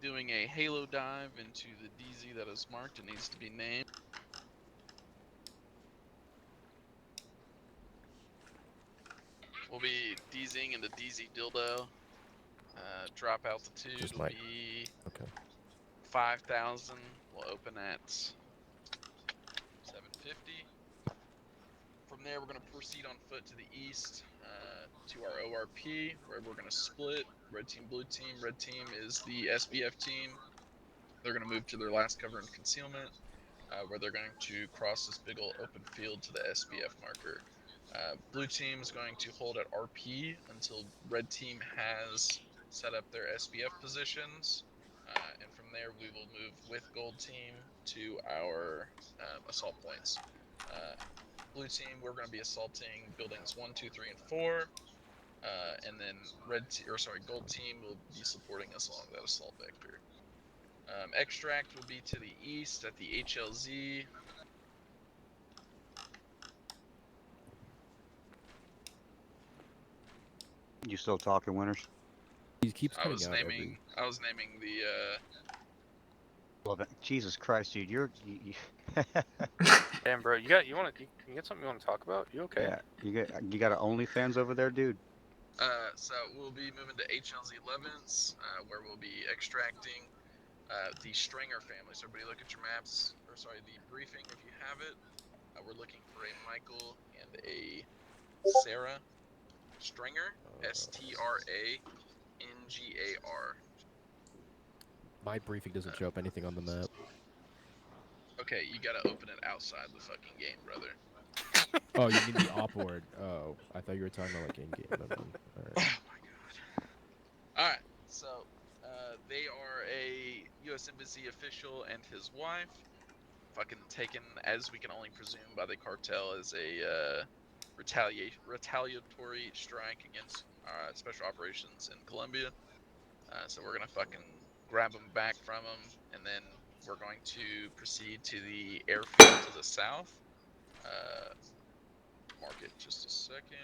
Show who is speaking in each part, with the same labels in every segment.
Speaker 1: doing a halo dive into the DZ that is marked. It needs to be named. We'll be DZing into DZ Dildo. Drop altitude
Speaker 2: Just
Speaker 1: will
Speaker 2: Mike.
Speaker 1: be
Speaker 2: Okay.
Speaker 1: 5,000. We'll open at 750. From there, we're going to proceed on foot to the east to our ORP, where we're going to split. Red team, blue team. Red team is the SBF team. They're going to move to their last cover and concealment, where they're going to cross this big old open field to the SBF marker. Blue team is going to hold at RP until red team has set up their SBF positions. And from there, we will move with gold team to our assault points. Blue team, we're going to be assaulting buildings 1, 2, 3, and 4. And then gold team will be supporting us along that assault vector. Extract will be to the east at the HLZ.
Speaker 3: You still talking, Winters?
Speaker 2: He keeps
Speaker 1: I
Speaker 2: cutting
Speaker 1: was
Speaker 2: out
Speaker 1: naming the
Speaker 3: Love it. Jesus Christ, dude,
Speaker 4: Damn, bro, you want to you get something you want to talk about? You okay?
Speaker 3: yeah, you got an OnlyFans over there, dude.
Speaker 1: So we'll be moving to HLZ 11s, where we'll be extracting the Stringer family. So everybody look at your maps, the briefing if you have it. We're looking for a Michael and a Sarah Stringer, STRANGAR.
Speaker 2: My briefing doesn't show up anything on the map.
Speaker 1: Okay, you gotta open it outside the fucking game, brother.
Speaker 2: Oh, you mean the op board? Oh, I thought you were talking about like in game. All right.
Speaker 1: Oh my god. Alright, so they are a U.S. Embassy official and his wife. Fucking taken, as we can only presume by the cartel, as a retaliatory strike against special operations in Colombia. So we're gonna fucking grab them back from them, and then we're going to proceed to the airfield to the south. Mark it just a second.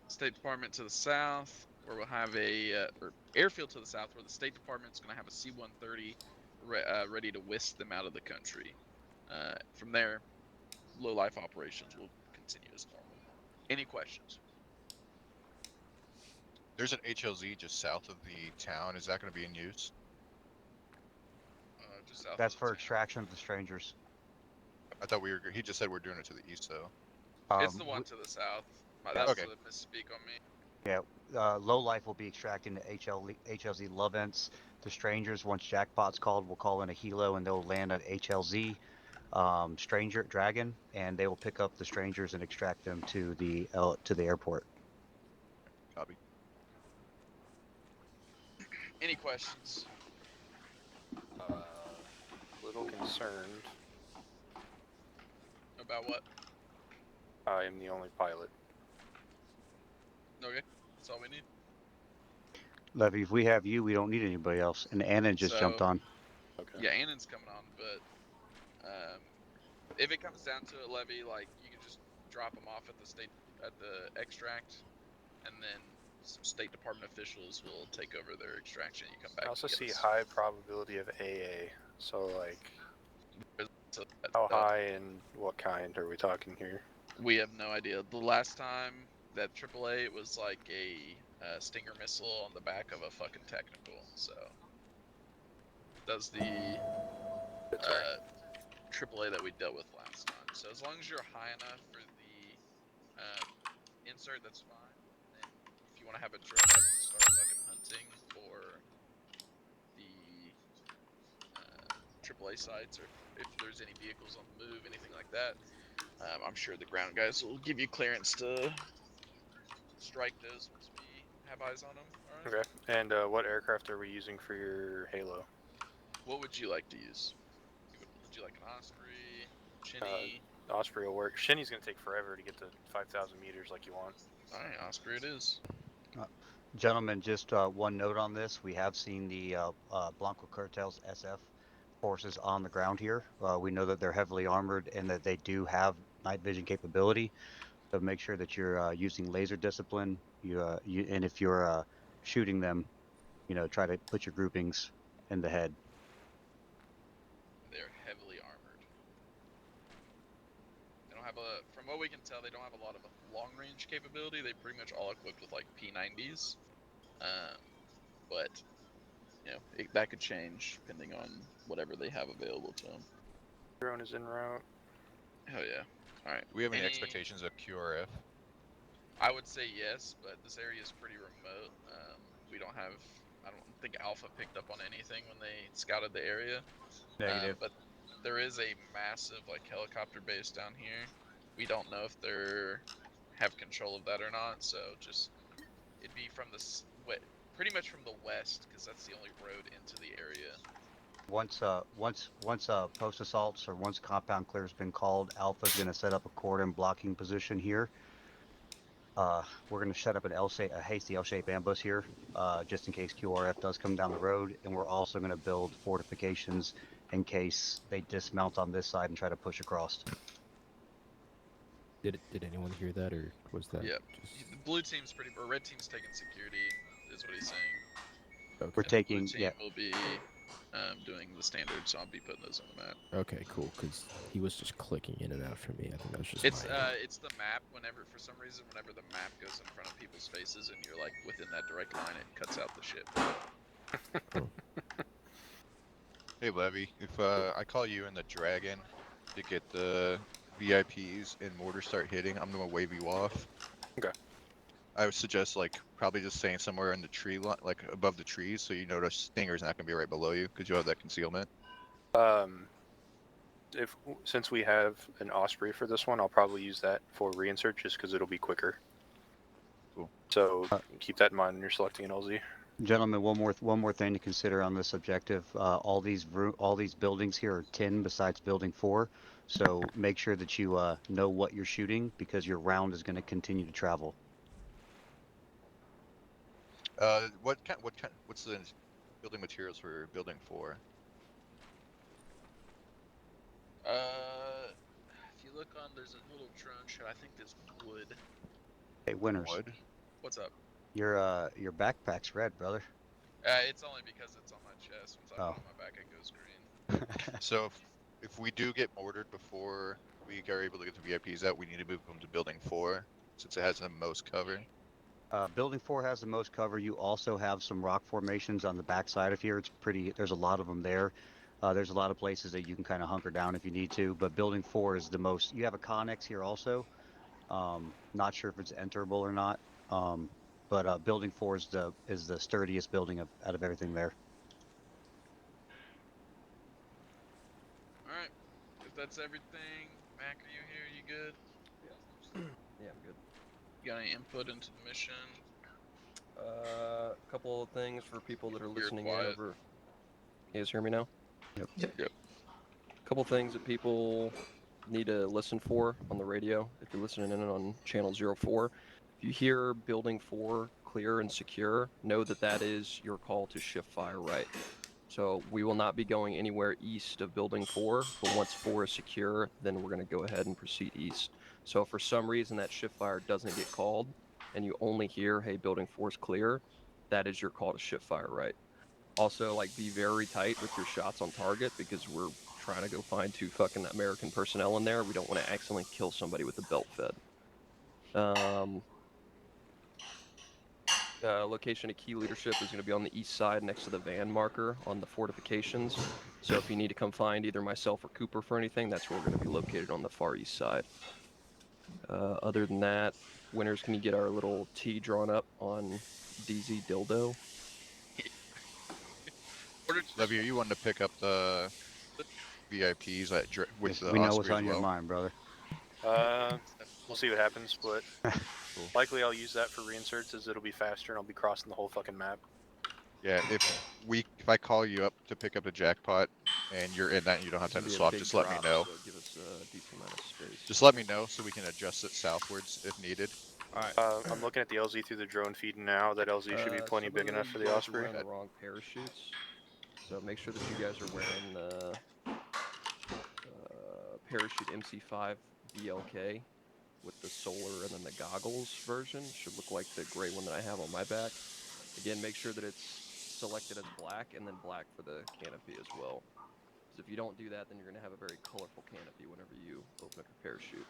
Speaker 1: State Department to the south, where we'll have or airfield to the south, where the State Department's going to have a C-130 ready to whisk them out of the country. From there, low-life operations will continue as normal. Any questions?
Speaker 5: There's an HLZ just south of the town. Is that going to be in use?
Speaker 1: Just south
Speaker 3: That's
Speaker 1: of the
Speaker 3: for
Speaker 1: town.
Speaker 3: extraction of the strangers.
Speaker 5: I thought he just said we're doing it to the east, though.
Speaker 1: It's the one to the south. That
Speaker 3: Yes.
Speaker 1: was
Speaker 5: Okay.
Speaker 1: a misspeak on me.
Speaker 3: Yeah, low life will be extracting the HLZ Lovents. The strangers, once jackpot's called, will call in a helo and they'll land at HLZ Stranger Dragon, and they will pick up the strangers and extract them to the airport.
Speaker 5: Copy.
Speaker 1: Any questions?
Speaker 4: Little concerned.
Speaker 1: About what?
Speaker 4: I am the only pilot.
Speaker 1: Okay, that's all we need.
Speaker 3: Levy, if we have you, we don't need anybody else. And Annan just jumped on.
Speaker 4: Okay.
Speaker 1: Yeah, Annan's coming on, but if it comes down to it, Levy, like you can just drop them off at the extract, and then some State Department officials will take over their extraction. You come back.
Speaker 4: I also
Speaker 1: and get
Speaker 4: see
Speaker 1: us.
Speaker 4: high probability of AA. So like,
Speaker 1: So,
Speaker 4: how high and what kind are we talking here?
Speaker 1: we have no idea. The last time that AAA, it was like a Stinger missile on the back of a fucking technical. So that's the AAA that we dealt with last time. So as long as you're high enough for the insert, that's fine. And then if you want to have a drone up and start fucking hunting for the AAA sites, or if there's any vehicles on the move, anything like that, I'm sure the ground guys will give you clearance to strike those once we have eyes on them. All right?
Speaker 4: Okay. And what aircraft are we using for your Halo?
Speaker 1: What would you like to use? Would you like an Osprey, Chinny?
Speaker 4: Osprey will work. Shinny's gonna take forever to get to 5,000 meters like you want.
Speaker 1: All right, Osprey it is.
Speaker 3: Gentlemen, just one note on this. We have seen the Blanco Cartel's SF forces on the ground here. We know that they're heavily armored and that they do have night vision capability. So make sure that you're using laser discipline. And if you're shooting them, try to put your groupings in the head.
Speaker 1: They're heavily armored. They don't have from what we can tell, they don't have a lot of long-range capability. They pretty much all equipped with like P90s. But that could change depending on whatever they have available to them.
Speaker 4: Drone is en route.
Speaker 1: Hell yeah! All right.
Speaker 5: Do we have any expectations of QRF?
Speaker 1: I would say yes, but this area is pretty remote. We don't have. I don't think Alpha picked up on anything when they scouted the area.
Speaker 3: Negative.
Speaker 1: But there is a massive like helicopter base down here. We don't know if they have control of that or not. So just it'd be from pretty much from the west, because that's the only road into the area.
Speaker 3: Once post assaults or once compound clear has been called, Alpha's going to set up a cordon blocking position here. We're going to set up a hasty L-shaped ambush here, just in case QRF does come down the road, and we're also going to build fortifications in case they dismount on this side and try to push across.
Speaker 2: Did anyone hear that, or was that?
Speaker 1: Yeah.
Speaker 2: Just...
Speaker 1: The blue team's or red team's taking security, is what he's saying.
Speaker 2: Okay.
Speaker 3: We're taking,
Speaker 1: blue team will be doing the standard, so I'll be putting those on the map.
Speaker 2: Okay, cool. Because he was just clicking in and out for me. I think that was just.
Speaker 1: It's the map. For some reason, whenever the map goes in front of people's faces and you're like within that direct line, it cuts out the shit.
Speaker 2: Cool.
Speaker 5: Hey Levy, if I call you in the Dragon to get the VIPs and mortar start hitting, I'm gonna wave you off.
Speaker 4: Okay.
Speaker 5: I would suggest like probably just staying somewhere in the tree line, like above the trees, so you know the stinger's not gonna be right below you because you have that concealment.
Speaker 4: Since we have an Osprey for this one, I'll probably use that for reinsert just because it'll be quicker.
Speaker 5: Cool.
Speaker 4: So keep that in mind when you're selecting an LZ.
Speaker 3: Gentlemen, one more thing to consider on this objective. All these buildings here are 10 besides building 4. So make sure that you know what you're shooting, because your round is going to continue to travel.
Speaker 5: What's the building materials for building 4?
Speaker 1: If you look on, there's a little drone shot. I think there's wood.
Speaker 3: Hey, winners.
Speaker 5: Wood?
Speaker 1: What's up?
Speaker 3: Your backpack's red, brother.
Speaker 1: It's only because it's on my chest. Once I put it on my back, it goes green.
Speaker 5: So if we do get mortared before we are able to get the VIPs out, we need to move them to building 4 since it has the most cover.
Speaker 3: Building 4 has the most cover. You also have some rock formations on the backside of here. There's a lot of them there. There's a lot of places that you can kind of hunker down if you need to, but building 4 is the most. You have a Connex here also. Not sure if it's enterable or not. But building 4 is the sturdiest building out of everything there.
Speaker 1: All right. If that's everything, Mac, are you here? You good?
Speaker 6: Yeah, I'm good.
Speaker 1: You got any input into the mission?
Speaker 6: A couple of things for people that are
Speaker 1: You're
Speaker 6: listening in
Speaker 1: quiet.
Speaker 6: over. You guys hear me now?
Speaker 1: Yep.
Speaker 6: A couple things that people need to listen for on the radio. If you're listening in on channel 04, if you hear building 4 clear and secure, know that that is your call to shift fire right. So we will not be going anywhere east of building 4, but once 4 is secure, then we're going to go ahead and proceed east. So if for some reason that shift fire doesn't get called and you only hear, hey, building 4 is clear, that is your call to shift fire right. Also, like, be very tight with your shots on target, because we're trying to go find 2 fucking American personnel in there. We don't want to accidentally kill somebody with the belt fed. Location of key leadership is going to be on the east side next to the van marker on the fortifications. So if you need to come find either myself or Cooper for anything, that's where we're going to be located, on the far east side. Other than that, winners, can you get our little T drawn up on DZ Dildo?
Speaker 5: Levy, are you wanting to pick up the VIPs with the
Speaker 3: We know
Speaker 5: Osprey
Speaker 3: what's
Speaker 5: as
Speaker 3: on your
Speaker 5: well?
Speaker 3: mind, brother.
Speaker 4: We'll see what happens, but
Speaker 5: Cool.
Speaker 4: likely I'll use that for reinserts, as it'll be faster and I'll be crossing the whole fucking map.
Speaker 5: Yeah, if I call you up to pick up the jackpot and you're in that and you don't have time to
Speaker 6: It's
Speaker 5: swap,
Speaker 6: gonna be a
Speaker 5: just
Speaker 6: big
Speaker 5: let me
Speaker 6: drop,
Speaker 5: know.
Speaker 6: so give us a decent amount of space.
Speaker 5: Just let me know so we can adjust it southwards if needed.
Speaker 6: Alright.
Speaker 4: I'm looking at the LZ through the drone feed now. That LZ should be plenty
Speaker 6: some of
Speaker 4: big enough for
Speaker 6: you
Speaker 4: the
Speaker 6: guys are
Speaker 4: Osprey.
Speaker 6: wearing the wrong parachutes. So make sure that you guys are wearing the parachute MC5 BLK with the solar and then the goggles version. Should look like the gray one that I have on my back. Again, make sure that it's selected as black and then black for the canopy as well. Because if you don't do that, then you're going to have a very colorful canopy whenever you open up your parachute.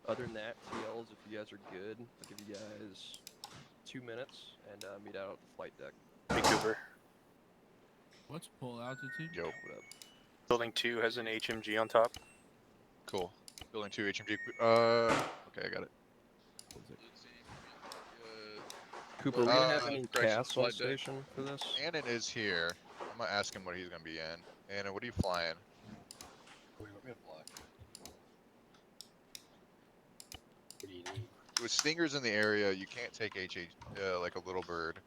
Speaker 6: Other than that, TLs, if you guys are good, I'll give you guys 2 minutes and meet out at the flight deck.
Speaker 4: Hey, Cooper.
Speaker 7: What's pull altitude?
Speaker 5: Yo,
Speaker 6: What up?
Speaker 4: Building 2 has an HMG on top.
Speaker 5: cool. Building 2 HMG. Okay, I got it.
Speaker 1: Blue team,
Speaker 6: Cooper, are we gonna have
Speaker 5: Uh,
Speaker 6: any
Speaker 1: correction,
Speaker 6: casts on
Speaker 1: flight deck.
Speaker 6: station for this?
Speaker 5: Annan is here. I'm gonna ask him what he's gonna be in. Annan, what are you flying?
Speaker 8: Wait, let me apply. What do you need?
Speaker 5: With stingers in the area, you can't take like a little bird.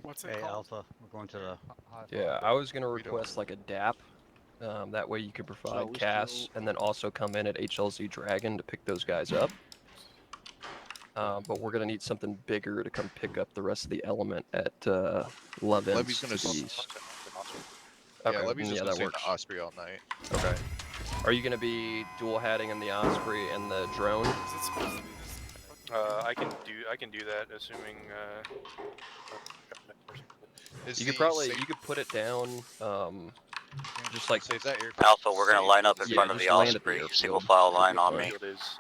Speaker 8: What's it
Speaker 3: Hey,
Speaker 8: called?
Speaker 3: Alpha, we're going to the.
Speaker 6: Yeah, I was gonna
Speaker 5: We don't.
Speaker 6: request like a DAP. That way you could provide
Speaker 8: we
Speaker 6: CAS
Speaker 8: still-
Speaker 6: and then also come in at HLZ Dragon to pick those guys up. But we're gonna need something bigger to come pick up the rest of the element at Levin.
Speaker 5: Levy's gonna
Speaker 6: to the
Speaker 5: s-
Speaker 6: east.
Speaker 5: Yeah,
Speaker 6: Okay,
Speaker 5: Levy's
Speaker 6: then,
Speaker 5: just
Speaker 6: yeah,
Speaker 5: gonna
Speaker 6: that
Speaker 5: stay in
Speaker 6: works.
Speaker 5: the Osprey all night.
Speaker 6: Okay. Are you gonna be dual hatting in the Osprey and the drone?
Speaker 8: Is it supposed to be this?
Speaker 4: I can do that, assuming.
Speaker 5: Is
Speaker 6: You could
Speaker 5: the
Speaker 6: probably
Speaker 5: safe-
Speaker 6: you could put it down. Just like
Speaker 5: Is that airfield
Speaker 9: Alpha, we're gonna
Speaker 5: safe?
Speaker 9: line up in
Speaker 6: Yeah,
Speaker 9: front of
Speaker 6: just
Speaker 9: the
Speaker 6: land at the
Speaker 9: Osprey.
Speaker 6: airfield.
Speaker 9: Single file
Speaker 6: Should
Speaker 9: line
Speaker 6: be
Speaker 9: on
Speaker 6: fine.
Speaker 9: me.
Speaker 4: Field is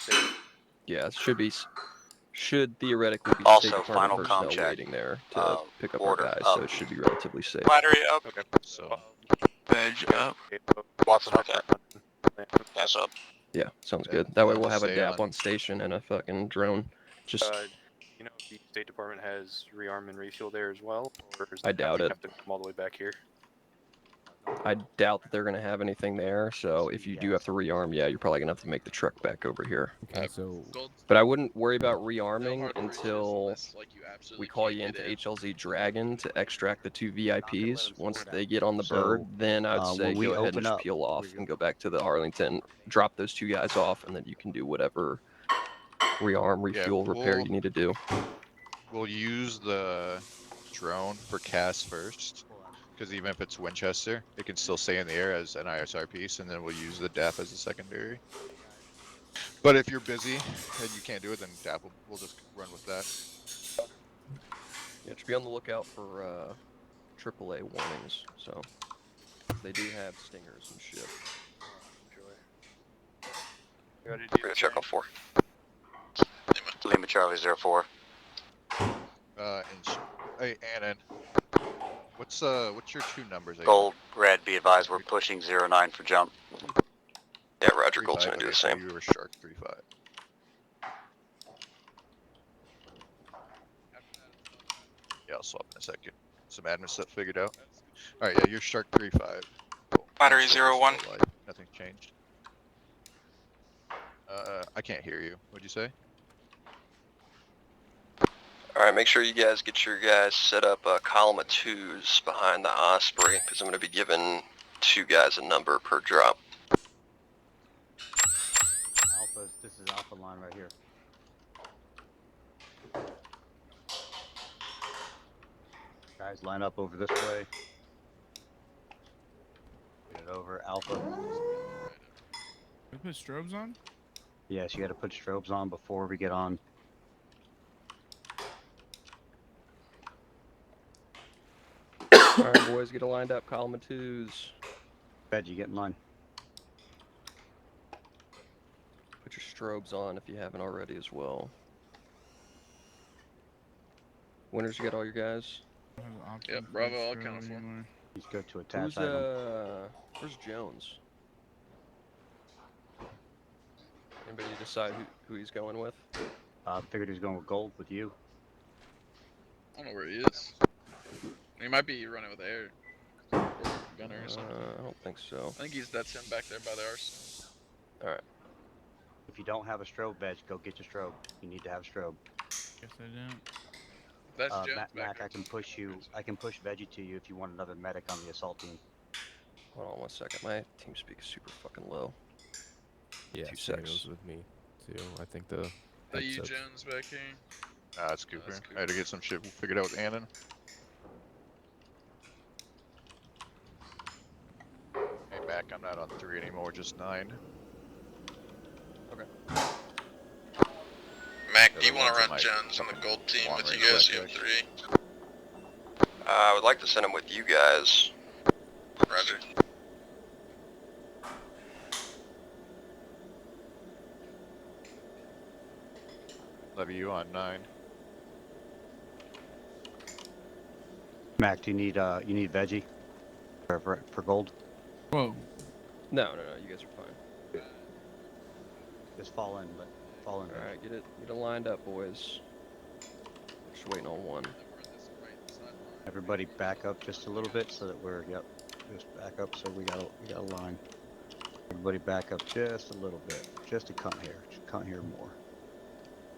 Speaker 4: safe.
Speaker 6: Yeah, it should be. Should theoretically be
Speaker 9: Also,
Speaker 6: State Department
Speaker 9: final
Speaker 6: personnel
Speaker 9: comm check.
Speaker 6: waiting there to pick up
Speaker 9: Order
Speaker 6: our guys,
Speaker 9: up.
Speaker 6: so it should be relatively safe.
Speaker 9: Battery up.
Speaker 4: Okay.
Speaker 5: So
Speaker 9: Veg up. Watson up. Gas up.
Speaker 6: Yeah, sounds
Speaker 5: Yeah,
Speaker 6: good. That way
Speaker 5: I'll
Speaker 6: we'll
Speaker 5: just
Speaker 6: have a
Speaker 5: stay
Speaker 6: DAP
Speaker 5: on.
Speaker 6: on station and a fucking drone. Just
Speaker 4: You know, if the State Department has rearm and refuel there as well, or does
Speaker 6: I
Speaker 4: that
Speaker 6: doubt it.
Speaker 4: have to come all the way back here?
Speaker 6: I doubt that they're gonna have anything there. So if you do have to rearm, yeah, you're probably gonna have to make the trek back over here.
Speaker 2: Okay, so
Speaker 1: Gold.
Speaker 6: But I wouldn't worry about
Speaker 1: No
Speaker 6: rearming
Speaker 1: hard bridges
Speaker 6: until
Speaker 1: unless, like, you absolutely
Speaker 6: we call
Speaker 1: can't
Speaker 6: you
Speaker 1: get
Speaker 6: into
Speaker 1: in.
Speaker 6: HLZ Dragon to extract the 2 VIPs.
Speaker 3: them
Speaker 6: Once
Speaker 3: forward
Speaker 6: they
Speaker 3: out.
Speaker 6: get on the
Speaker 3: So,
Speaker 6: bird, then I'd say
Speaker 3: when we
Speaker 6: go ahead and
Speaker 3: open
Speaker 6: just
Speaker 3: up,
Speaker 6: peel off
Speaker 3: we're
Speaker 6: and go back to the Arlington, drop those 2 guys off, and then you can do whatever rearm, refuel, repair
Speaker 5: we'll-
Speaker 6: you need to do.
Speaker 5: we'll use the drone for CAS first, because even if it's Winchester, it can still stay in the air as an ISR piece, and then we'll use the DAP as a secondary. But if you're busy and you can't do it, then DAP we'll just run with that.
Speaker 6: Yeah, just be on the lookout for AAA warnings. So they do have stingers and shit.
Speaker 4: Enjoy.
Speaker 9: We're gonna check on 4. Lima Charlie 04.
Speaker 5: Hey, Annan, what's your 2 numbers? that you-
Speaker 9: Gold, red, be advised, we're pushing 09 for jump. Yeah, Roger,
Speaker 5: 3-5,
Speaker 9: Gold's gonna do
Speaker 5: okay,
Speaker 9: the
Speaker 5: so
Speaker 9: same.
Speaker 5: You were Shark 3-5. Yeah, I'll swap in a second. Some admin stuff figured out. Alright, yeah, you're Shark 3-5. Cool.
Speaker 9: Battery
Speaker 5: Still
Speaker 9: 01.
Speaker 5: live. Nothing's changed. I can't hear you. What'd you say?
Speaker 6: Alright, make sure you guys get your guys set up a column of 2s behind the Osprey, because I'm going to be giving 2 guys a number per drop.
Speaker 3: Alpha, this is Alpha line right here. Guys, line up over this way. Get it over, Alpha.
Speaker 7: We put strobes on?
Speaker 3: Yes, you got to put strobes on before we get on.
Speaker 6: Alright, boys, get a lined up column of 2s.
Speaker 3: Veg, you get in line.
Speaker 6: Put your strobes on if you haven't already as well. Winners, you got all your guys?
Speaker 1: Yep, Bravo, I'll count it for him.
Speaker 3: He's good to attach
Speaker 6: Who's,
Speaker 3: item.
Speaker 6: where's Jones? Anybody decide who he's going with?
Speaker 3: Figured he was going with gold with you.
Speaker 1: I don't know where he is. He might be running with air. Or gunner or something.
Speaker 6: I don't think so.
Speaker 1: I think that's him back there by the arsenal.
Speaker 6: Alright.
Speaker 3: If you don't have a strobe, Veg, go get your strobe. You need to have a strobe.
Speaker 7: Guess I don't.
Speaker 1: That's Jones back
Speaker 3: Mac,
Speaker 1: there.
Speaker 3: I can push you. I can push Veggie to you if you want another medic on the assault team.
Speaker 6: Hold on 1 second. My team speak is super fucking low.
Speaker 2: yeah,
Speaker 6: 2
Speaker 2: same
Speaker 6: secs.
Speaker 2: goes with me too. I think the
Speaker 1: That you,
Speaker 2: Heads up.
Speaker 1: Jones, back here?
Speaker 5: Nah, it's Cooper. I had to get some shit figured out with Annan. Hey, Mac, I'm not on 3 anymore, just 9.
Speaker 9: Mac,
Speaker 5: The
Speaker 9: do you
Speaker 5: other
Speaker 9: want
Speaker 5: one's
Speaker 9: to
Speaker 5: on
Speaker 9: run
Speaker 5: my
Speaker 9: Jones and the
Speaker 5: fucking
Speaker 9: gold team with you
Speaker 5: long-range
Speaker 9: guys,
Speaker 5: blackjack.
Speaker 9: CM3? I would like to send him with you guys. Roger.
Speaker 5: Levy, you on 9.
Speaker 3: Mac, do you need veggie for gold?
Speaker 7: Whoa.
Speaker 6: No, you guys are fine.
Speaker 3: Just fall in
Speaker 6: All
Speaker 3: veggie.
Speaker 6: right, get it lined up, boys. Just waiting on one.
Speaker 3: Everybody back up just a little bit so that we're just back up so we got a line. Everybody back up just a little bit, just a cunt hair, more.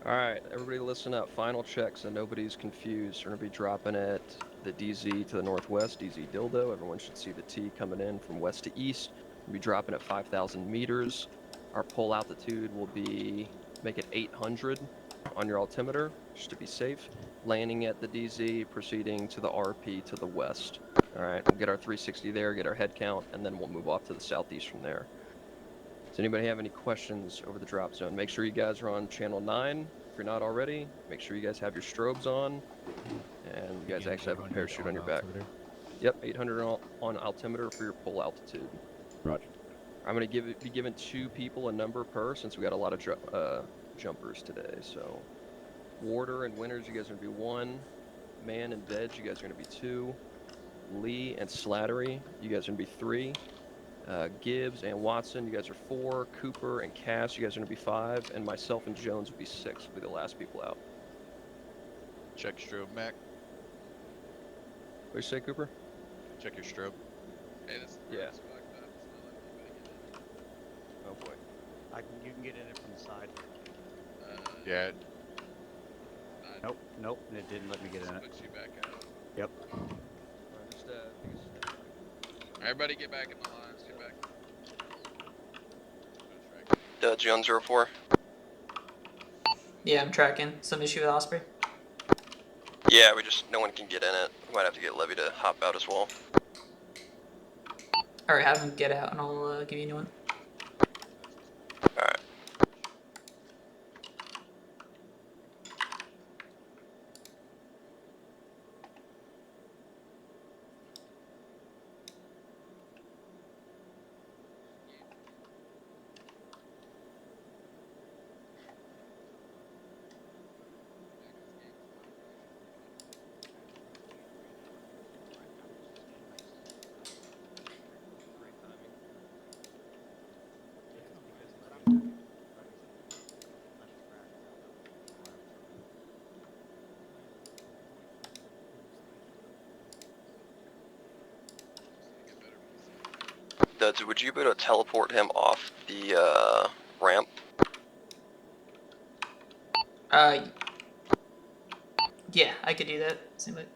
Speaker 6: All right, everybody listen up. Final check so nobody's confused. We're gonna be dropping at the DZ to the northwest, DZ dildo. Everyone should see the T coming in from west to east. We'll be dropping at 5,000 meters. Our pull altitude will be, make it 800 on your altimeter, just to be safe. Landing at the DZ, proceeding to the RP to the west. All right, we'll get our 360 there, get our head count, and then we'll move off to the southeast from there. Does anybody have any questions over the drop zone? Make sure you guys are on channel 9. If you're not already, make sure you guys have your strobes on, and you guys
Speaker 2: Again,
Speaker 6: actually have a
Speaker 2: 800
Speaker 6: parachute on your back.
Speaker 2: altimeter.
Speaker 6: Yep, 800 on altimeter for your pull altitude.
Speaker 2: Roger.
Speaker 6: I'm going to be giving 2 people a number per, since we got a lot of jumpers today. So Warder and Winters, you guys are going to be 1. Man and Veg, you guys are going to be 2. Lee and Slattery, you guys are going to be 3. Gibbs and Watson, you guys are 4. Cooper and Cass, you guys are going to be 5. And myself and Jones will be 6. We'll be the last people out.
Speaker 5: Check strobe, Mac.
Speaker 6: What do you say, Cooper?
Speaker 5: Check your strobe.
Speaker 1: Hey, this is the
Speaker 6: Yeah.
Speaker 1: first spot, but it's not letting anybody get in.
Speaker 6: Oh, boy.
Speaker 3: You can get in it from the side.
Speaker 5: Yeah,
Speaker 3: Nope, and it didn't let me get in it.
Speaker 1: Puts you back out.
Speaker 3: Yep.
Speaker 6: Just take a step.
Speaker 1: Everybody get back in the lines. Get back.
Speaker 9: Jones 04.
Speaker 10: Yeah, I'm tracking. Some issue with Osprey?
Speaker 9: Yeah, no one can get in it. We might have to get Levy to hop out as well.
Speaker 10: Alright, have him get out and I'll give you a new one.
Speaker 9: Alright. Duds, would you be able to teleport him off the ramp?
Speaker 10: Yeah, I could do that. Seems like.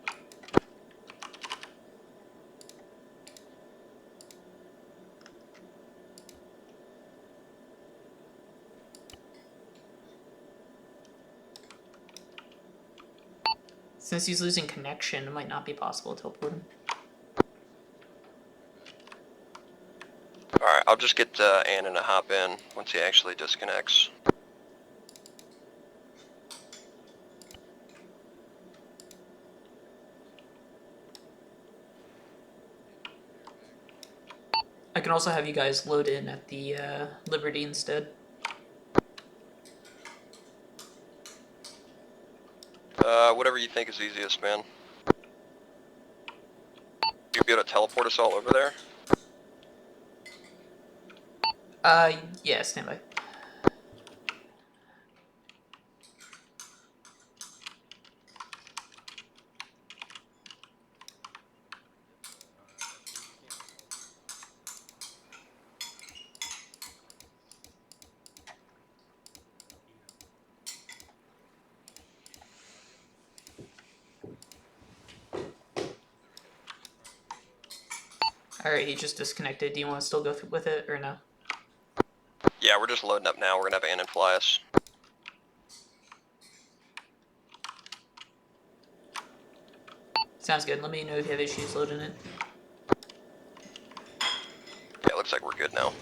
Speaker 10: Since he's losing connection, it might not be possible to teleport him.
Speaker 9: Alright, I'll just get Annan to hop in once he actually disconnects.
Speaker 10: I can also have you guys load in at the Liberty instead.
Speaker 9: Whatever you think is easiest, man. You'll be able to teleport us all over there?
Speaker 10: Yeah, stand by. Alright, he just disconnected. Do you want to still go with it or no?
Speaker 9: Yeah, we're just loading up now. We're gonna have Annan fly us.
Speaker 10: Sounds good. Let me know if you have issues loading it.
Speaker 9: Yeah, looks like we're good now.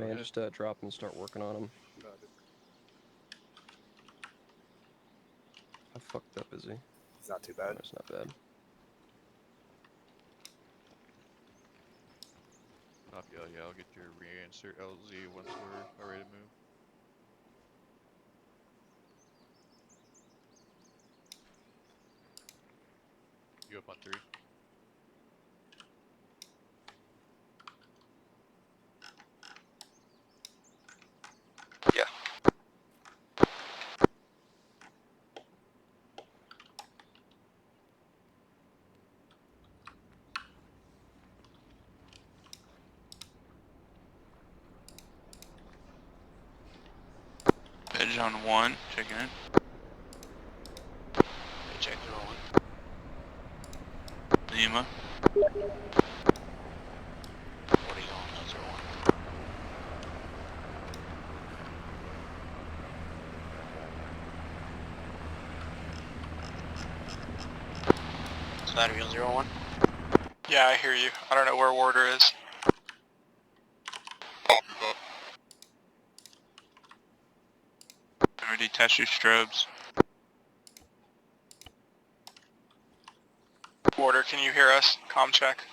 Speaker 6: Man, just drop them and start working on them. How fucked up is he?
Speaker 8: It's not too
Speaker 6: No,
Speaker 8: bad.
Speaker 6: it's not bad.
Speaker 5: Yeah, I'll get your reinsert LZ once we're ready to move. You up on 3?
Speaker 9: Yeah.
Speaker 11: Edge on 1, checking in.
Speaker 8: Check 01.
Speaker 11: Lima.
Speaker 8: What are you on? 01. Slider wheel 01.
Speaker 11: Yeah, I hear you. I don't know where Warder is. Already detach your strobes. Warder, can you hear us? Comm check.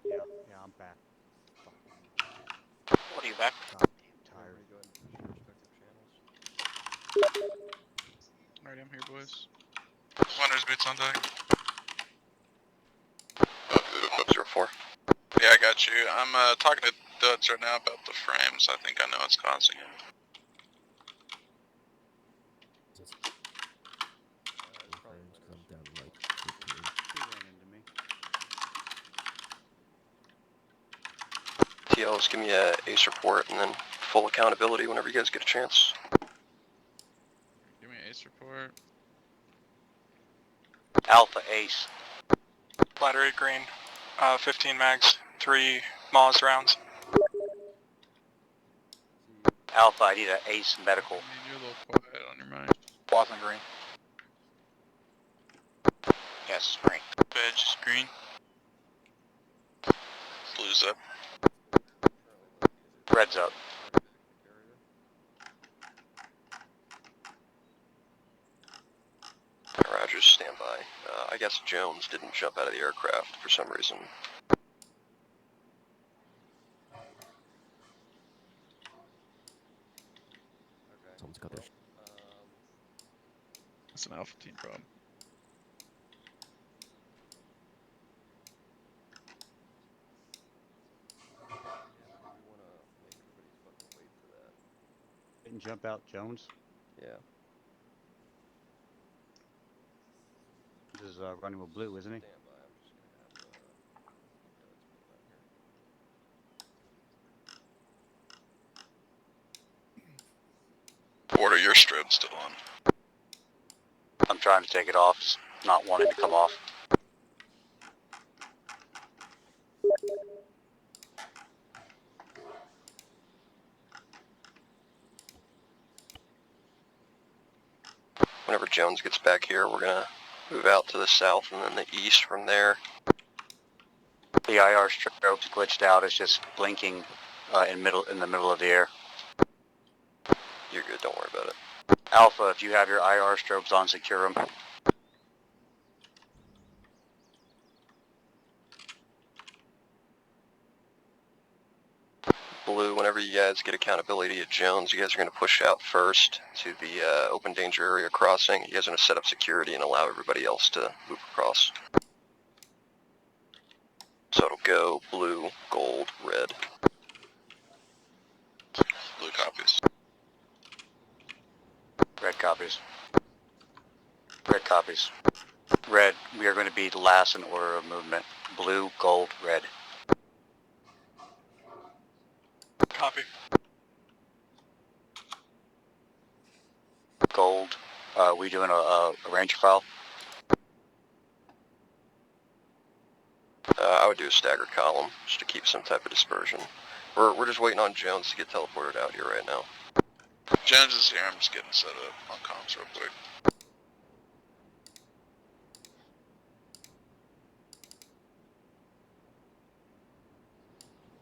Speaker 3: Yeah, I'm back.
Speaker 8: What are you back?
Speaker 3: Goddamn tired.
Speaker 6: Everybody go ahead and push your respective channels.
Speaker 1: Alright, I'm here, boys.
Speaker 11: Wonders boots on deck.
Speaker 9: 04.
Speaker 11: Yeah, I got you. I'm talking to Duds right now about the frames. I think I know what's causing it.
Speaker 2: Just
Speaker 6: It's probably
Speaker 2: frames because I'm
Speaker 6: Linus.
Speaker 2: down like 15.
Speaker 3: He ran into me.
Speaker 9: TL, just give me a ace report and then full accountability whenever you guys get a chance.
Speaker 1: Give me an ace report.
Speaker 8: Alpha Ace.
Speaker 11: Ladder 8 green. 15 mags. 3 Maz rounds.
Speaker 8: Alpha, I need an Ace medical.
Speaker 1: I mean, you're a little quiet on your mic.
Speaker 11: Blossom green.
Speaker 8: Yes, green.
Speaker 11: Edge is green. Blue's up.
Speaker 8: Red's up.
Speaker 9: Rogers, stand by. I guess Jones didn't jump out of the aircraft for some reason.
Speaker 6: Okay.
Speaker 2: Someone's got their.
Speaker 1: That's an Alpha team problem.
Speaker 6: Yeah, but do we want to make everybody fucking wait for that?
Speaker 3: Didn't jump out, Jones.
Speaker 6: Yeah.
Speaker 3: This is running with blue, isn't he?
Speaker 6: Stand by. I'm just gonna have Duds pull down here.
Speaker 11: Warder, your strobe's still on.
Speaker 8: I'm trying to take it off. It's not wanting to come off.
Speaker 9: Whenever Jones gets back here, we're gonna move out to the south and then the east from there.
Speaker 8: The IR strobe's glitched out. It's just blinking in the middle of the air.
Speaker 9: You're good, don't worry about it.
Speaker 8: Alpha, if you have your IR strobes on, secure them.
Speaker 9: Blue, whenever you guys get accountability at Jones, you guys are going to push out first to the open danger area crossing. You guys are going to set up security and allow everybody else to move across. So it'll go blue, gold, red.
Speaker 11: Blue copies.
Speaker 8: Red copies. Red copies. Red, we are going to be the last in order of movement. Blue, gold, red.
Speaker 11: Copy.
Speaker 8: Gold. We doing a ranger file?
Speaker 9: I would do a staggered column just to keep some type of dispersion. We're just waiting on Jones to get teleported out here right now.
Speaker 11: Jones is here. I'm just getting set up on comms real quick.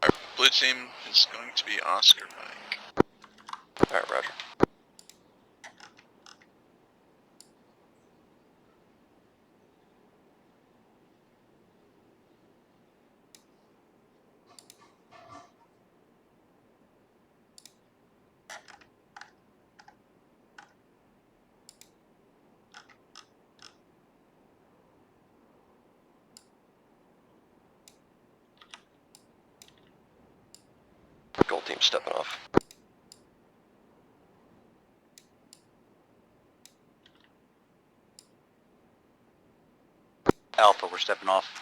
Speaker 11: Our blue team is going to be Oscar Mike.
Speaker 9: Alright, roger. Gold team stepping off.
Speaker 8: Alpha, we're stepping off.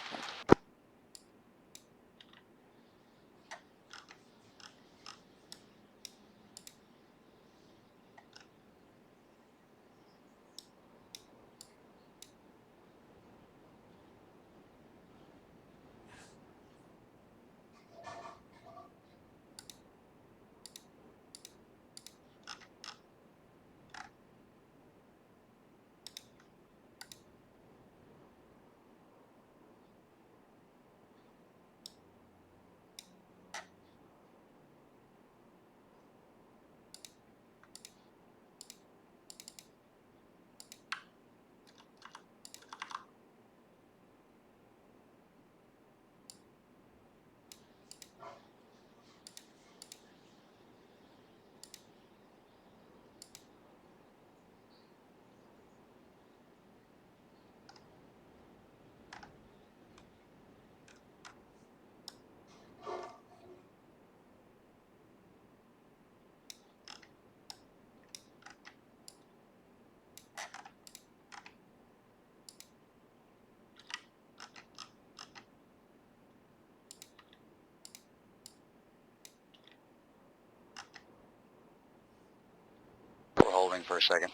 Speaker 8: We're holding for a second.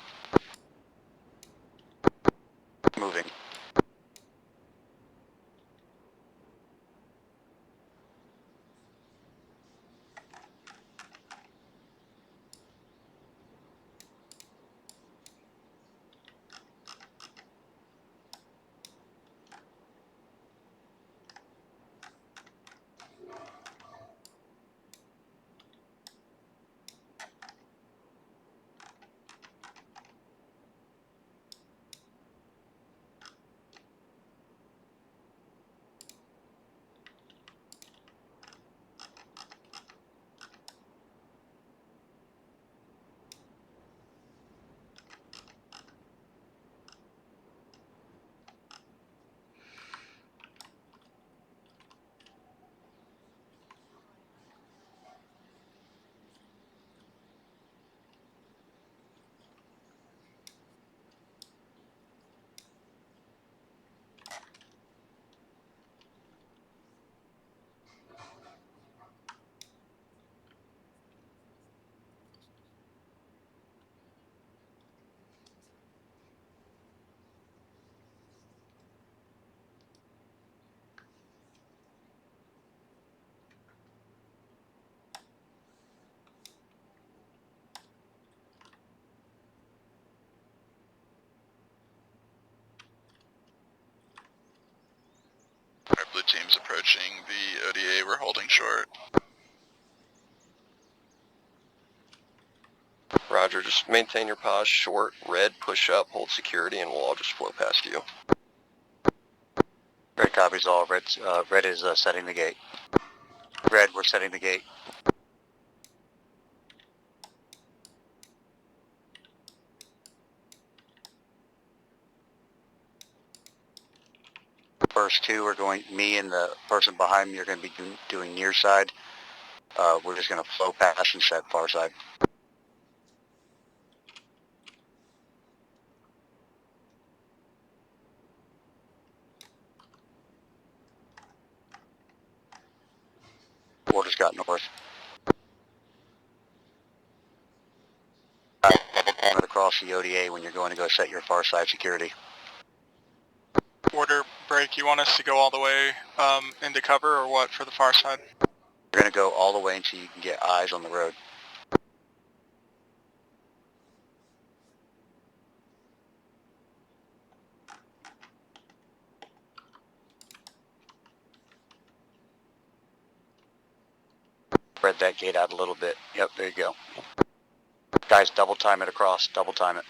Speaker 8: Moving.
Speaker 11: Our blue team's approaching the ODA. We're holding short.
Speaker 9: Roger, just maintain your pause short, red, push up, hold security, and we'll all just flow past you.
Speaker 8: Red copies all. Red is setting the gate. Red, we're setting the gate. First two are going, me and the person behind me are going to be doing near side. We're just going to flow past and set far side. Orders got north. Across the ODA when you're going to go set your far side security.
Speaker 11: Order Break, you want us to go all the way into cover or what for the far side?
Speaker 8: We're going to go all the way until you can get eyes on the road. Spread that gate out a little bit. Yep, there you go. Guys, double time it across. Double time it.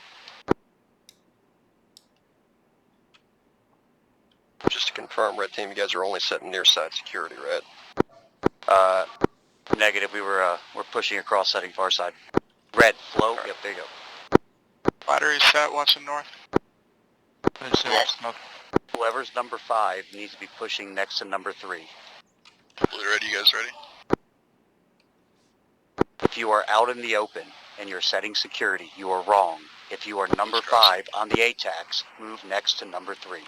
Speaker 9: Just to confirm, red team, you guys are only setting near side security, right?
Speaker 8: Negative. We're pushing across, setting far side. Red, flow. Right. Yep, there you go.
Speaker 11: Battery set, watching north.
Speaker 8: Whoever's number 5 needs to be pushing next to number 3.
Speaker 11: Blue ready, you guys ready?
Speaker 8: If you are out in the open and you're setting security, you are wrong. If you are number 5 on the ATAX, move next to number 3.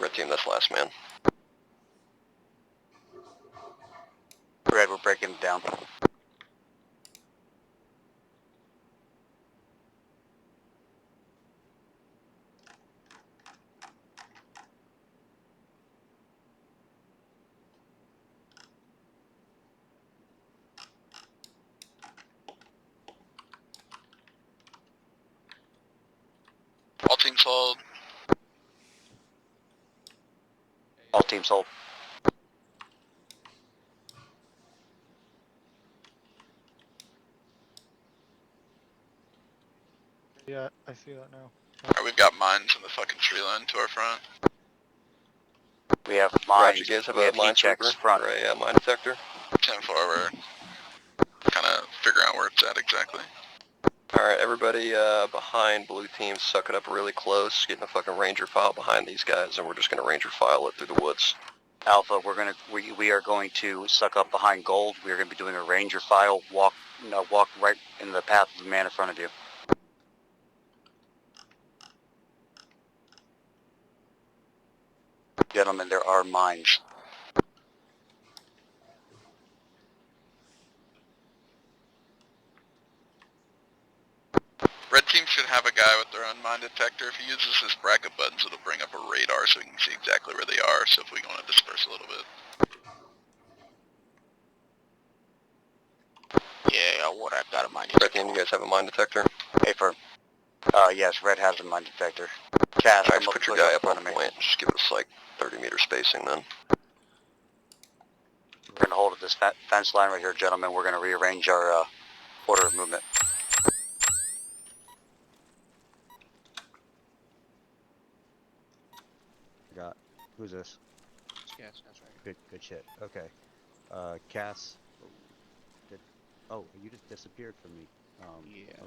Speaker 9: Red team, that's last man.
Speaker 8: Red, we're breaking it down.
Speaker 11: All teams hold.
Speaker 8: All teams hold.
Speaker 3: Yeah, I see that now.
Speaker 11: Alright, we've got mines in the fucking tree line to our front.
Speaker 8: We have
Speaker 9: Roger,
Speaker 8: mines.
Speaker 9: you guys have
Speaker 8: We
Speaker 9: a
Speaker 8: have
Speaker 9: mine
Speaker 8: heat checks
Speaker 9: sweeper
Speaker 8: front.
Speaker 9: or a mine detector?
Speaker 11: 10 forward. Kind of figure out where it's at exactly.
Speaker 9: Alright, everybody behind blue team, suck it up really close, getting a fucking ranger file behind these guys, and we're just gonna ranger file it through the woods.
Speaker 8: Alpha, we are going to suck up behind gold. We are going to be doing a ranger file. Walk right in the path of the man in front of you. Gentlemen, there are mines.
Speaker 11: Red team should have a guy with their own mine detector. If he uses his bracket buttons, it'll bring up a radar so we can see exactly where they are, so if we want to disperse a little bit.
Speaker 8: Yeah, what I've got a mine detector.
Speaker 9: Red team, you guys have a mine detector?
Speaker 8: Hey, firm. Yes, Red has a mine detector. Cass,
Speaker 9: Alright,
Speaker 8: come
Speaker 9: put your
Speaker 8: push
Speaker 9: guy
Speaker 8: in
Speaker 9: up
Speaker 8: front
Speaker 9: on
Speaker 8: of me.
Speaker 9: point, just give us like 30-meter spacing then.
Speaker 8: We're going to hold at this fence line right here, gentlemen. We're going to rearrange our order of movement. Who's this?
Speaker 3: Yes, that's right.
Speaker 8: Good shit. Okay. Cass. You just disappeared from me.
Speaker 3: Yeah.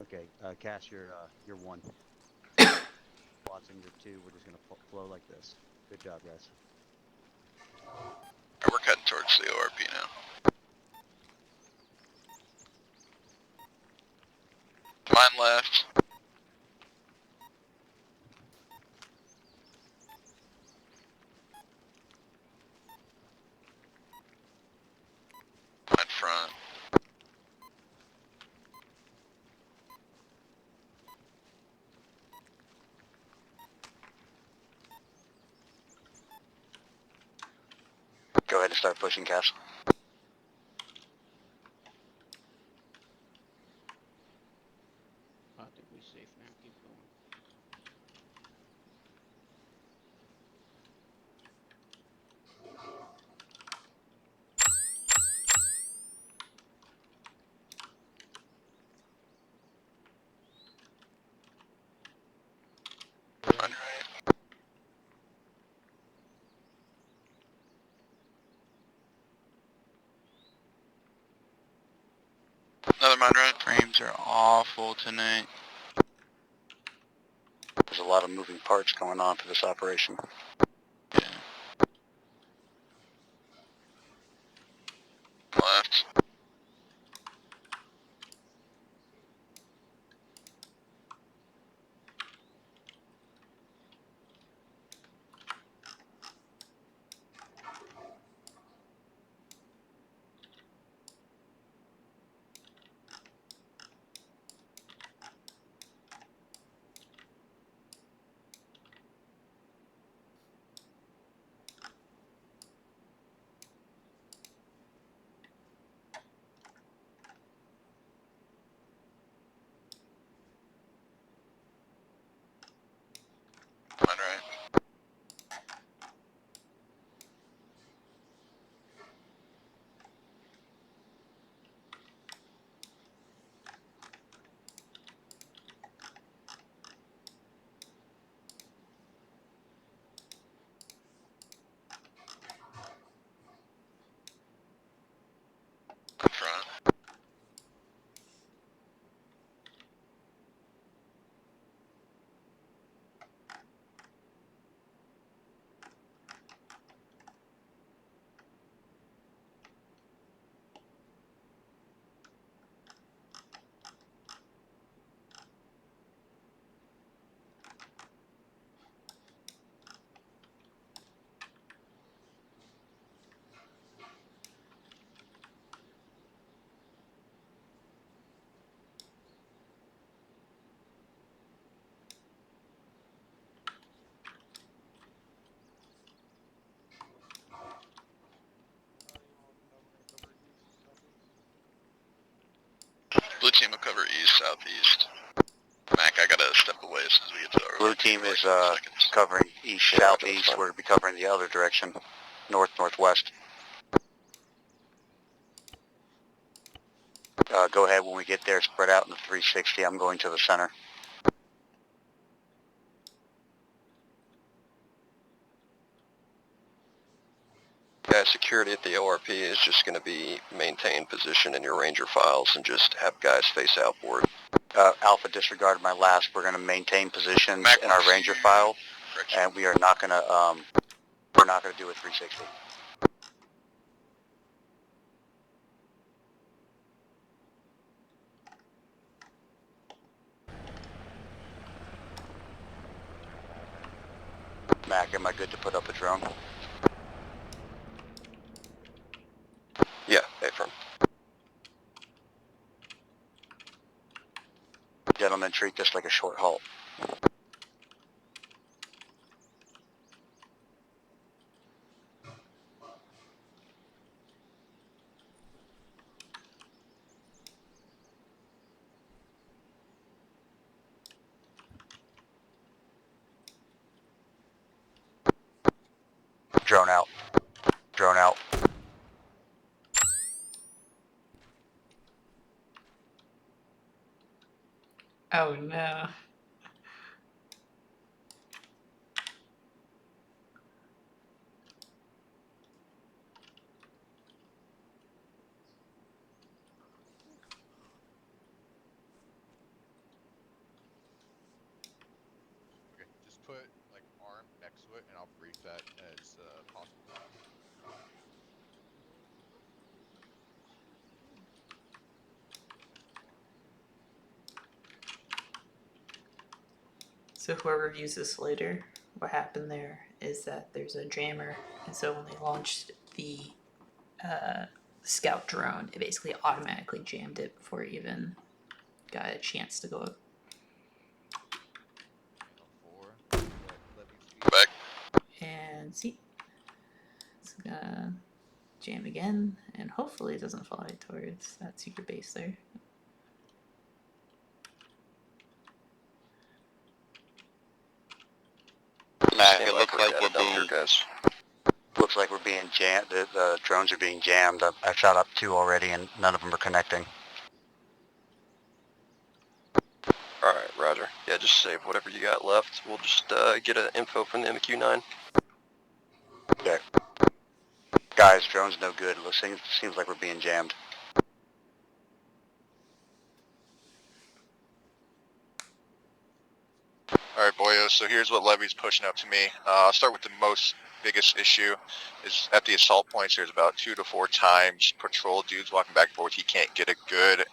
Speaker 8: Okay. Cass, you're 1. Watson, you're 2. We're just gonna flow like this. Good job, guys.
Speaker 11: Alright, we're cutting towards the ORP now. Mine left. Mine front.
Speaker 8: Go ahead and start pushing, Cass.
Speaker 3: I think we're safe now. Keep going.
Speaker 11: Mine right. Another mine right.
Speaker 12: Frames are awful tonight.
Speaker 8: There's a lot of moving parts going on for this operation.
Speaker 11: Left. Mine right. In front. Blue team will cover east, southeast. Mac, I gotta step away as soon as we get to our
Speaker 8: Blue team is covering east, southeast. We're going to be covering the other direction, north, northwest. Go ahead when we get there, spread out in the 360. I'm going to the center.
Speaker 9: Yeah, security at the ORP is just going to be maintain position in your Ranger files and just have guys face outboard.
Speaker 8: Alpha disregarded my last. We're going to maintain positions
Speaker 11: Mac,
Speaker 8: in our Ranger file,
Speaker 11: correction.
Speaker 8: and we are not going to we're not going to do a 360. Mac, am I good to put up a drone?
Speaker 9: Yeah, affirm.
Speaker 8: Gentlemen, treat this like a short halt. Drone out. Drone out.
Speaker 10: Oh no.
Speaker 5: Okay, just put like arm next to it, and I'll brief that as possible.
Speaker 10: So whoever views this later, what happened there is that there's a jammer, and so when they launched the scout drone, it basically automatically jammed it before it even got a chance to go up.
Speaker 5: Let me speak.
Speaker 11: Back.
Speaker 10: And see, it's gonna jam again, and hopefully it doesn't fly towards that secret base there.
Speaker 8: Mac, it looks like we're
Speaker 9: here, guys.
Speaker 8: Looks like we're being jammed. The drones are being jammed. I shot up 2 already, and none of them are connecting.
Speaker 9: Alright, roger. Yeah, just save whatever you got left. We'll just get an info from the MQ-9.
Speaker 8: Okay. Guys, drone's no good. Seems like we're being jammed.
Speaker 5: Alright, boyos, so here's what Levy's pushing up to me. I'll start with the biggest issue is at the assault points. There's about 2 to 4 times patrol dudes walking back and forth. He can't get a good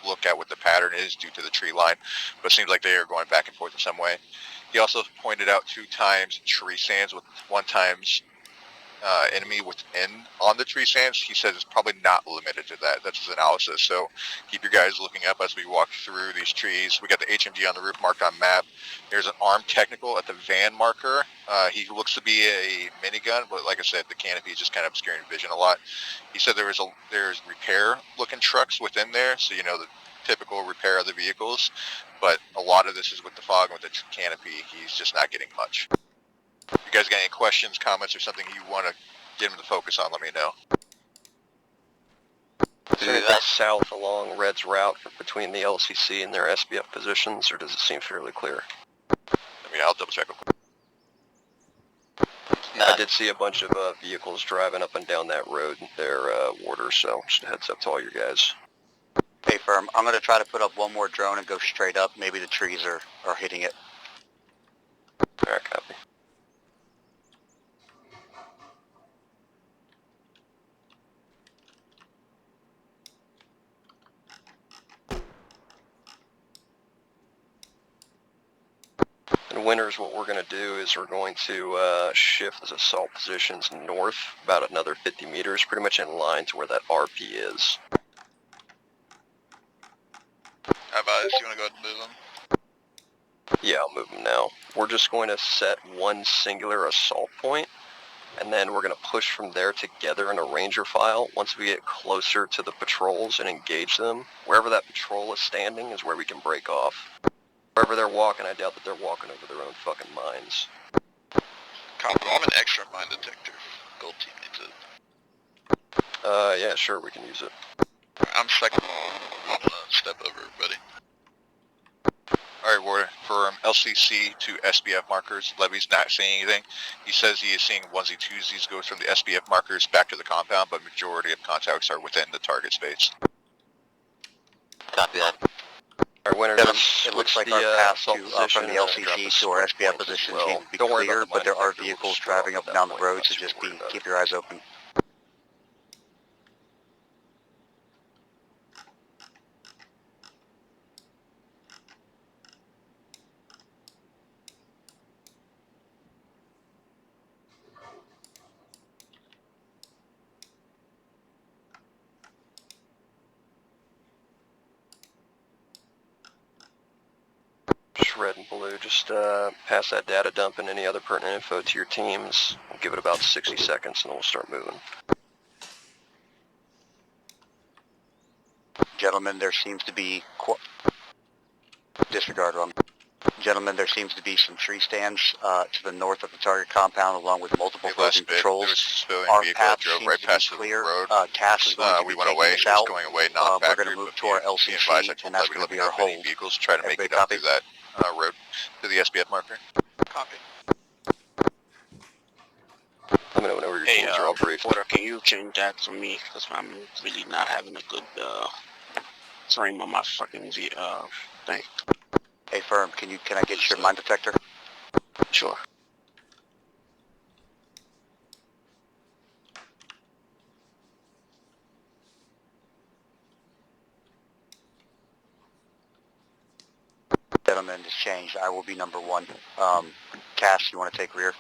Speaker 5: look at what the pattern is due to the tree line, but it seems like they are going back and forth in some way. He also pointed out 2 times tree stands with 1 times enemy within on the tree stands. He says it's probably not limited to that. That's his analysis. So keep your guys looking up as we walk through these trees. We got the HMG on the roof marked on map. There's an armed technical at the van marker. He looks to be a minigun, but like I said, the canopy is just kind of obscuring vision a lot. He said there's repair looking trucks within there, so you know the typical repair of the vehicles, but a lot of this is with the fog and with the canopy. He's just not getting much. If you guys got any questions, comments, or something you want to get him to focus on, let me know.
Speaker 9: Do that south along Red's route between the LCC and their SBF positions, or does it seem fairly clear?
Speaker 5: I mean, I'll double check.
Speaker 9: I did see a bunch of vehicles driving up and down that road there, Warder, so just a heads up to all you guys.
Speaker 8: Hey, firm, I'm going to try to put up one more drone and go straight up. Maybe the trees are hitting it.
Speaker 9: Alright, copy. And winners, what we're going to do is we're going to shift the assault positions north about another 50 meters, pretty much in line to where that RP is.
Speaker 11: How about this? You want to go ahead and move them?
Speaker 9: Yeah, I'll move them now. We're just going to set one singular assault point, and then we're going to push from there together in a ranger file. Once we get closer to the patrols and engage them, wherever that patrol is standing is where we can break off. Wherever they're walking, I doubt that they're walking over their own fucking minds.
Speaker 11: Copy. I'm an extra mine detector. Gold team needs it.
Speaker 9: Yeah, sure, we can use it.
Speaker 11: I'm second. I'm gonna step over everybody.
Speaker 5: Alright, Warder, from LCC to SBF markers, Levy's not saying anything. He says he is seeing onesie twosies go from the SBF markers back to the compound, but majority of contacts are within the target space.
Speaker 8: Copy that.
Speaker 9: Our winner,
Speaker 8: It looks like our path from the LCC to our SBF position seems to be clear, but there are vehicles driving up and down the road, so just keep your eyes open.
Speaker 9: Red and blue, just pass that data dump and any other pertinent info to your teams. We'll give it about 60 seconds and then we'll start moving.
Speaker 8: Gentlemen, there seems to be disregard them. Gentlemen, there seems to be some tree stands to the north of the target compound, along with multiple floating patrols. Our path seems
Speaker 5: right
Speaker 8: to
Speaker 5: past
Speaker 8: be
Speaker 5: the
Speaker 8: clear.
Speaker 5: road.
Speaker 8: Cass is going to be
Speaker 5: We went
Speaker 8: taking
Speaker 5: away.
Speaker 8: us
Speaker 5: He was
Speaker 8: out.
Speaker 5: going away,
Speaker 8: We're
Speaker 5: not factory,
Speaker 8: going to move
Speaker 5: but
Speaker 8: to our
Speaker 5: be
Speaker 8: LCC,
Speaker 5: advised, I told
Speaker 8: and that's
Speaker 5: Levy
Speaker 8: going to be
Speaker 5: let
Speaker 8: our
Speaker 5: me know if any
Speaker 8: hold.
Speaker 5: vehicles try to make
Speaker 8: Everybody
Speaker 5: it up
Speaker 8: copy?
Speaker 5: through that road to the SBF marker.
Speaker 11: Copy.
Speaker 9: Let me know whenever your
Speaker 12: Hey,
Speaker 9: teams are all briefed.
Speaker 12: Porter, can you change that to me? Because I'm really not having a good frame on my fucking thing.
Speaker 8: Hey, firm, can I get your mine detector?
Speaker 12: Sure.
Speaker 8: Gentlemen, it's changed. I will be number 1. Cass, you want to take rear?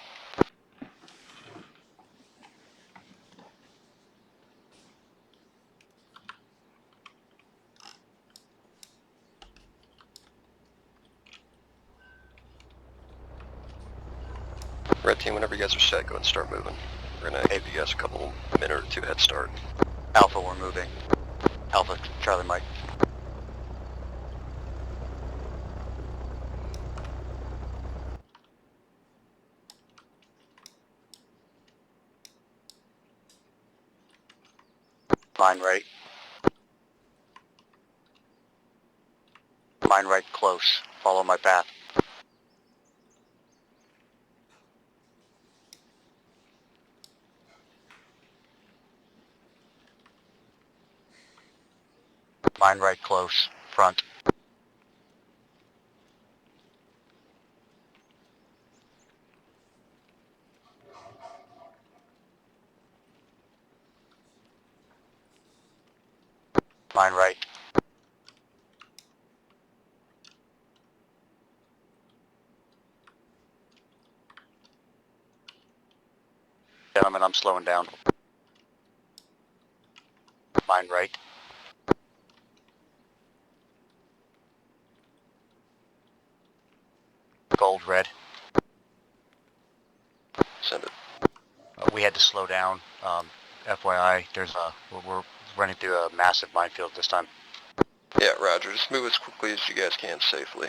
Speaker 9: Red team, whenever you guys are set, go ahead and start moving. We're gonna give you guys a couple minute or 2 head start.
Speaker 8: Alpha, we're moving. Alpha, Charlie Mike. Mine right. Mine right close. Follow my path. Mine right close. Front. Mine right. Gentlemen, I'm slowing down. Mine right. Gold red.
Speaker 9: Send it.
Speaker 8: We had to slow down. FYI, we're running through a massive minefield this time.
Speaker 9: Yeah, roger. Just move as quickly as you guys can safely.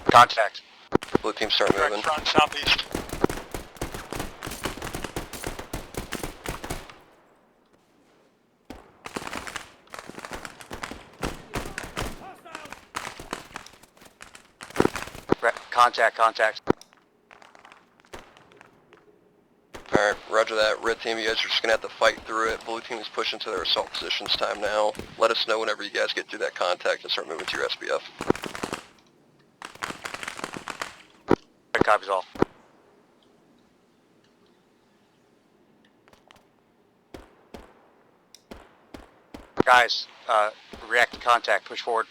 Speaker 8: Contact.
Speaker 9: Blue team start moving.
Speaker 11: Front southeast.
Speaker 8: Contact.
Speaker 9: Alright, roger that. Red team, you guys are just gonna have to fight through it. Blue team is pushing to their assault positions time now. Let us know whenever you guys get through that contact and start moving to your SBF.
Speaker 8: Copies all. Guys, react to contact. Push forward.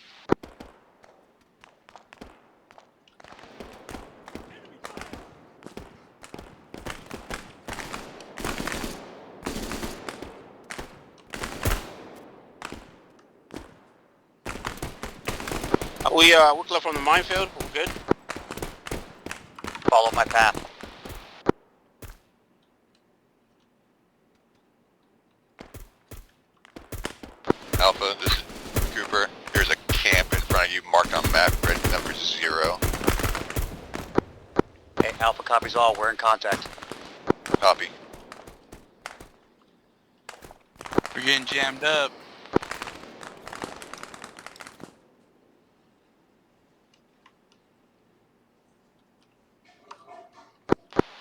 Speaker 12: We're clear from the minefield. We're good.
Speaker 8: Follow my path.
Speaker 5: Alpha, this is Cooper. There's a camp in front of you marked on map, red number 0.
Speaker 8: Hey, Alpha copies all. We're in contact.
Speaker 5: Copy.
Speaker 11: We're getting jammed up.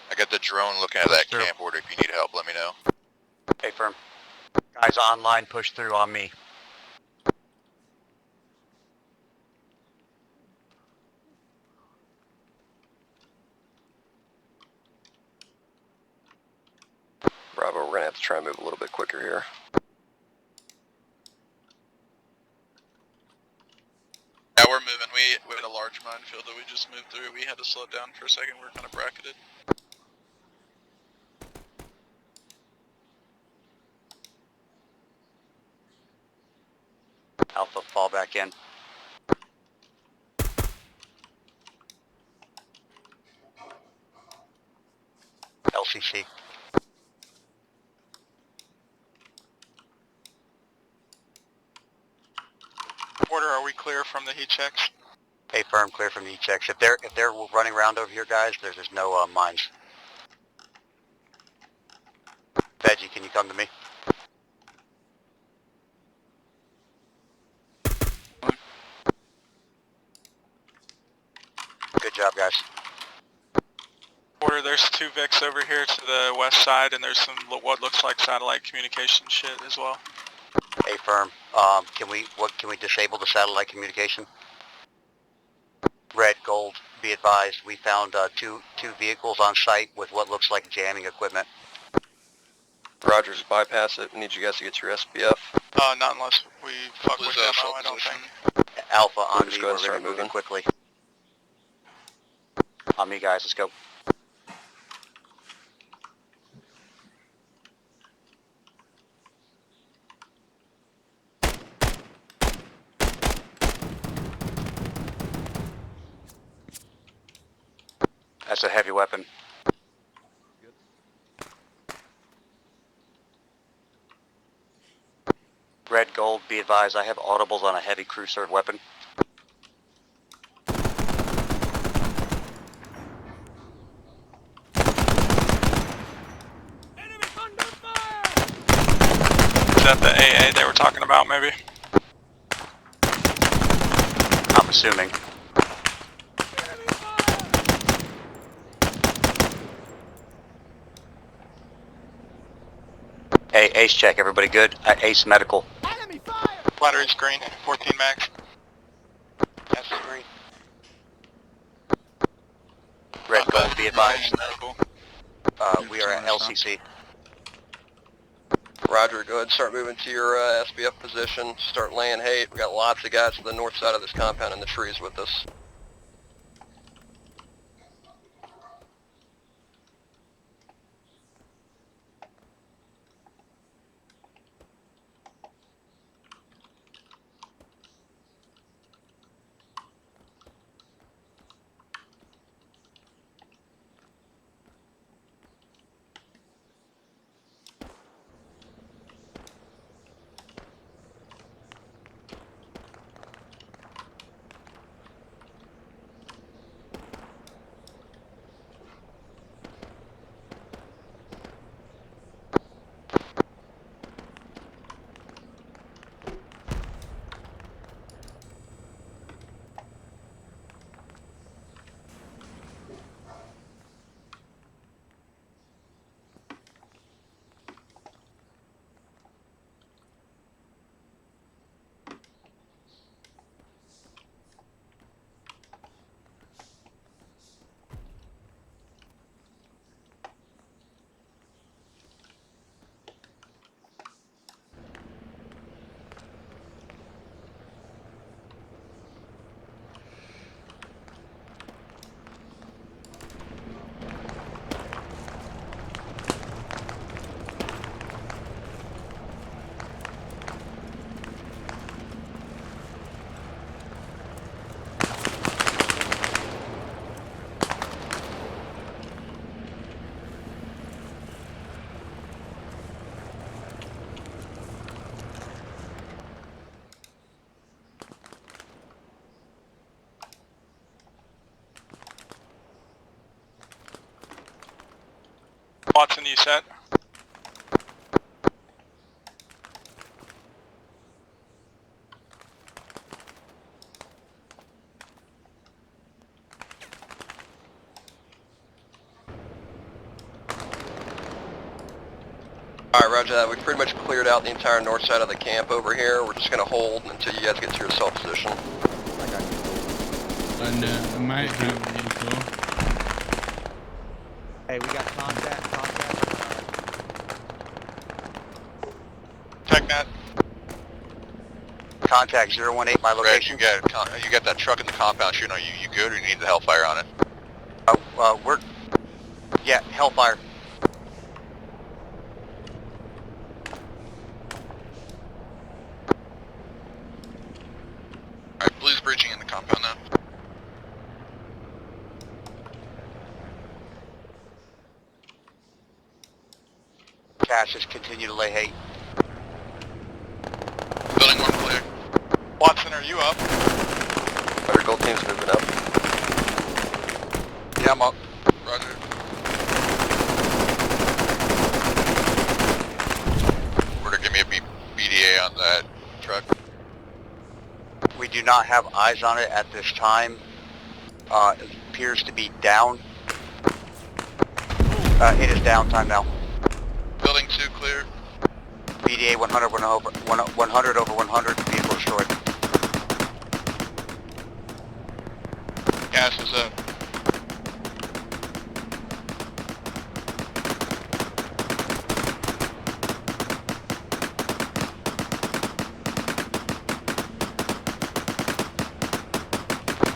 Speaker 5: I got the drone looking at that camp order. If you need help, let me know.
Speaker 8: Hey, firm. Guys online, push through on me.
Speaker 9: Bravo, we're gonna have to try and move a little bit quicker here.
Speaker 11: Yeah, we're moving. We had a large minefield that we just moved through. We had to slow down for a second. We're kind of bracketed.
Speaker 8: Alpha, fall back in. LCC.
Speaker 11: Order, are we clear from the heat checks?
Speaker 8: Hey, firm, clear from the checks. If they're running around over here, guys, there's no mines. Veggie, can you come to me? Good job, guys.
Speaker 11: Order, there's 2 VICs over here to the west side, and there's some what looks like satellite communication shit as well.
Speaker 8: Hey, firm, can we disable the satellite communication? Red, gold, be advised, we found two vehicles on site with what looks like jamming equipment.
Speaker 9: Rogers, bypass it. We need you guys to get to your SBF.
Speaker 11: Not unless we fuck with demo, I don't think.
Speaker 8: Alpha on
Speaker 9: Just
Speaker 8: me,
Speaker 9: go ahead
Speaker 8: we're
Speaker 9: and start
Speaker 8: gonna move in
Speaker 9: moving.
Speaker 8: quickly. On me, guys, let's go. That's a heavy weapon. Red, gold, be advised, I have audibles on a heavy crew-served weapon.
Speaker 11: Is that the AA they were talking about, maybe?
Speaker 8: I'm assuming. Hey, ace check, everybody good? Ace medical.
Speaker 11: Battery's green, 14 max.
Speaker 8: That's green. Red, gold, be advised.
Speaker 11: Medical.
Speaker 8: We are at LCC.
Speaker 9: Roger, go ahead and start moving to your SBF position. Start laying hate. We got lots of guys to the north side of this compound in the trees with us.
Speaker 11: Watson, you set?
Speaker 9: Alright, roger that. We've pretty much cleared out the entire north side of the camp over here. We're just going to hold until you guys get to your assault position.
Speaker 7: And I might have you too.
Speaker 3: Hey, we got contact.
Speaker 11: TechNet.
Speaker 8: Contact 018, my location.
Speaker 11: Right, you got that truck in the compound shooting. Are you good or you need the Hellfire on it?
Speaker 8: Yeah, Hellfire.
Speaker 11: Alright, Blue's breaching in the compound now.
Speaker 8: Cash, just continue to lay hate.
Speaker 11: Building 1 clear. Watson, are you up?
Speaker 9: Our gold team's moving up.
Speaker 8: Yeah, I'm up.
Speaker 11: Roger. Order, give me a BDA on that truck.
Speaker 8: We do not have eyes on it at this time. It appears to be down. It is downtime now.
Speaker 11: Building 2 clear.
Speaker 8: BDA 100 over 100, vehicle destroyed.
Speaker 11: Gas is up.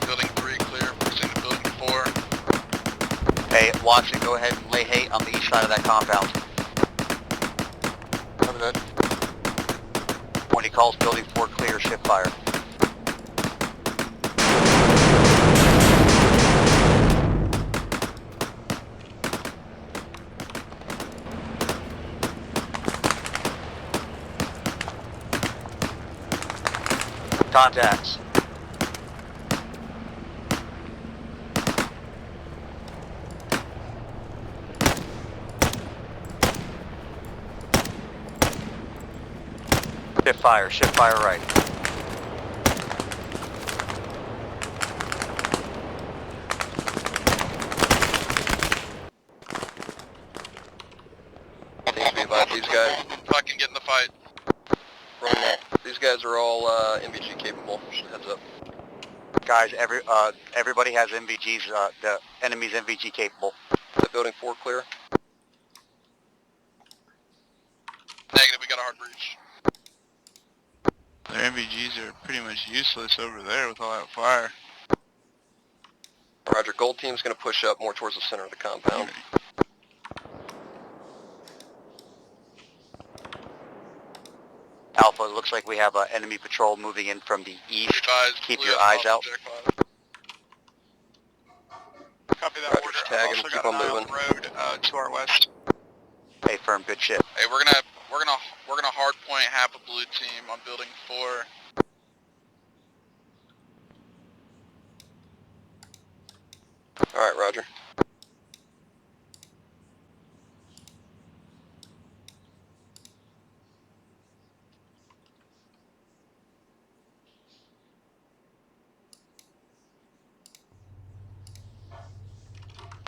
Speaker 11: Building 3 clear. Proceeding to building 4.
Speaker 8: Hey, Watson, go ahead and lay hate on the east side of that compound.
Speaker 11: Cover that.
Speaker 8: When he calls building 4 clear, shift fire. Contacts. Shift fire right.
Speaker 9: Needs to be about these guys.
Speaker 11: Fucking get in the fight.
Speaker 9: Rolling up. These guys are all MVG capable. Just heads up.
Speaker 8: Guys, everybody has MVGs, the enemy's MVG capable.
Speaker 9: The building 4 clear.
Speaker 11: Negative, we got got a hard breach. Their MVGs are pretty much useless over there with all that fire.
Speaker 9: Roger, gold team's going to push up more towards the center of the compound.
Speaker 8: Alpha, it looks like we have an enemy patrol moving in from the east. Keep your eyes out.
Speaker 11: Copy that order. I've also got an eye on the road to our west.
Speaker 8: Hey, firm, good shit.
Speaker 11: Hey, we're gonna hard point half a blue team on building 4.
Speaker 9: Alright, roger.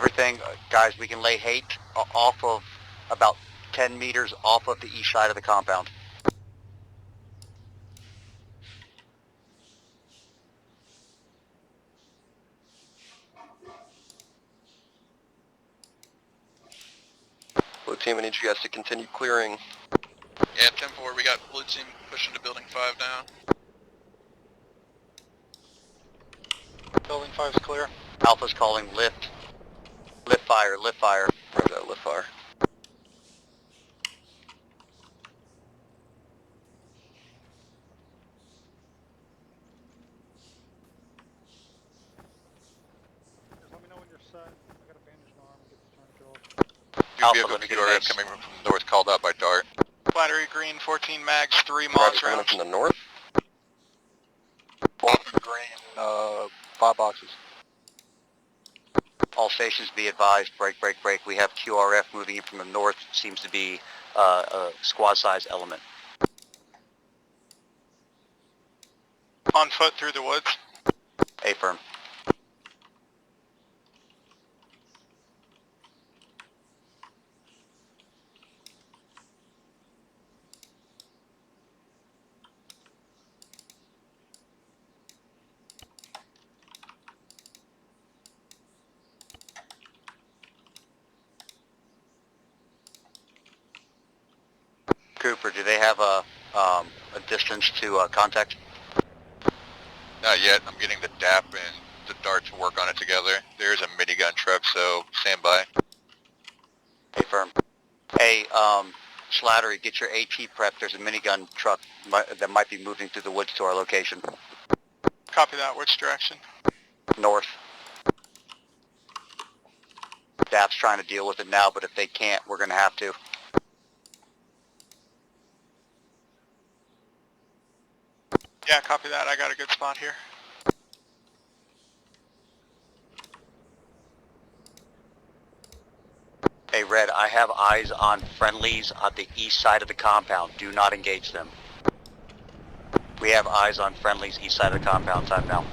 Speaker 8: Everything, guys, we can lay hate off of about 10 meters off of the east side of the compound.
Speaker 9: Blue team, I need you guys to continue clearing.
Speaker 11: Yeah, 10-4, we got blue team pushing to building 5 now. Building 5's clear.
Speaker 8: Alpha's calling lift. Lift fire, lift fire.
Speaker 9: Roger that, lift fire.
Speaker 3: Let me know when you're set. I got a bandaged arm and get this turn killed.
Speaker 11: Vehicle QRF coming from the north called out by Dart. Flattery green, 14 mags, 3 mods
Speaker 9: Roger, coming
Speaker 11: rounds.
Speaker 9: from the north.
Speaker 11: 14 green, 5 boxes.
Speaker 8: All stations be advised, break, break, break. We have QRF moving in from the north. Seems to be a squad-size element.
Speaker 11: On foot through the woods.
Speaker 8: A firm. Cooper, do they have a distance to contact?
Speaker 11: Not yet. I'm getting the DAP and the Dart to work on it together. There's a minigun truck, so stand by.
Speaker 8: Hey, firm. Hey, Slattery, get your AT prep. There's a minigun truck that might be moving through the woods to our location.
Speaker 11: Copy that. Which direction?
Speaker 8: North. DAP's trying to deal with it now, but if they can't, we're going to have to.
Speaker 11: Yeah, copy that. I got a good spot here.
Speaker 8: Hey, Red, I have eyes on friendlies at the east side of the compound. Do not engage them. We have eyes on friendlies east side of the compound. Time now.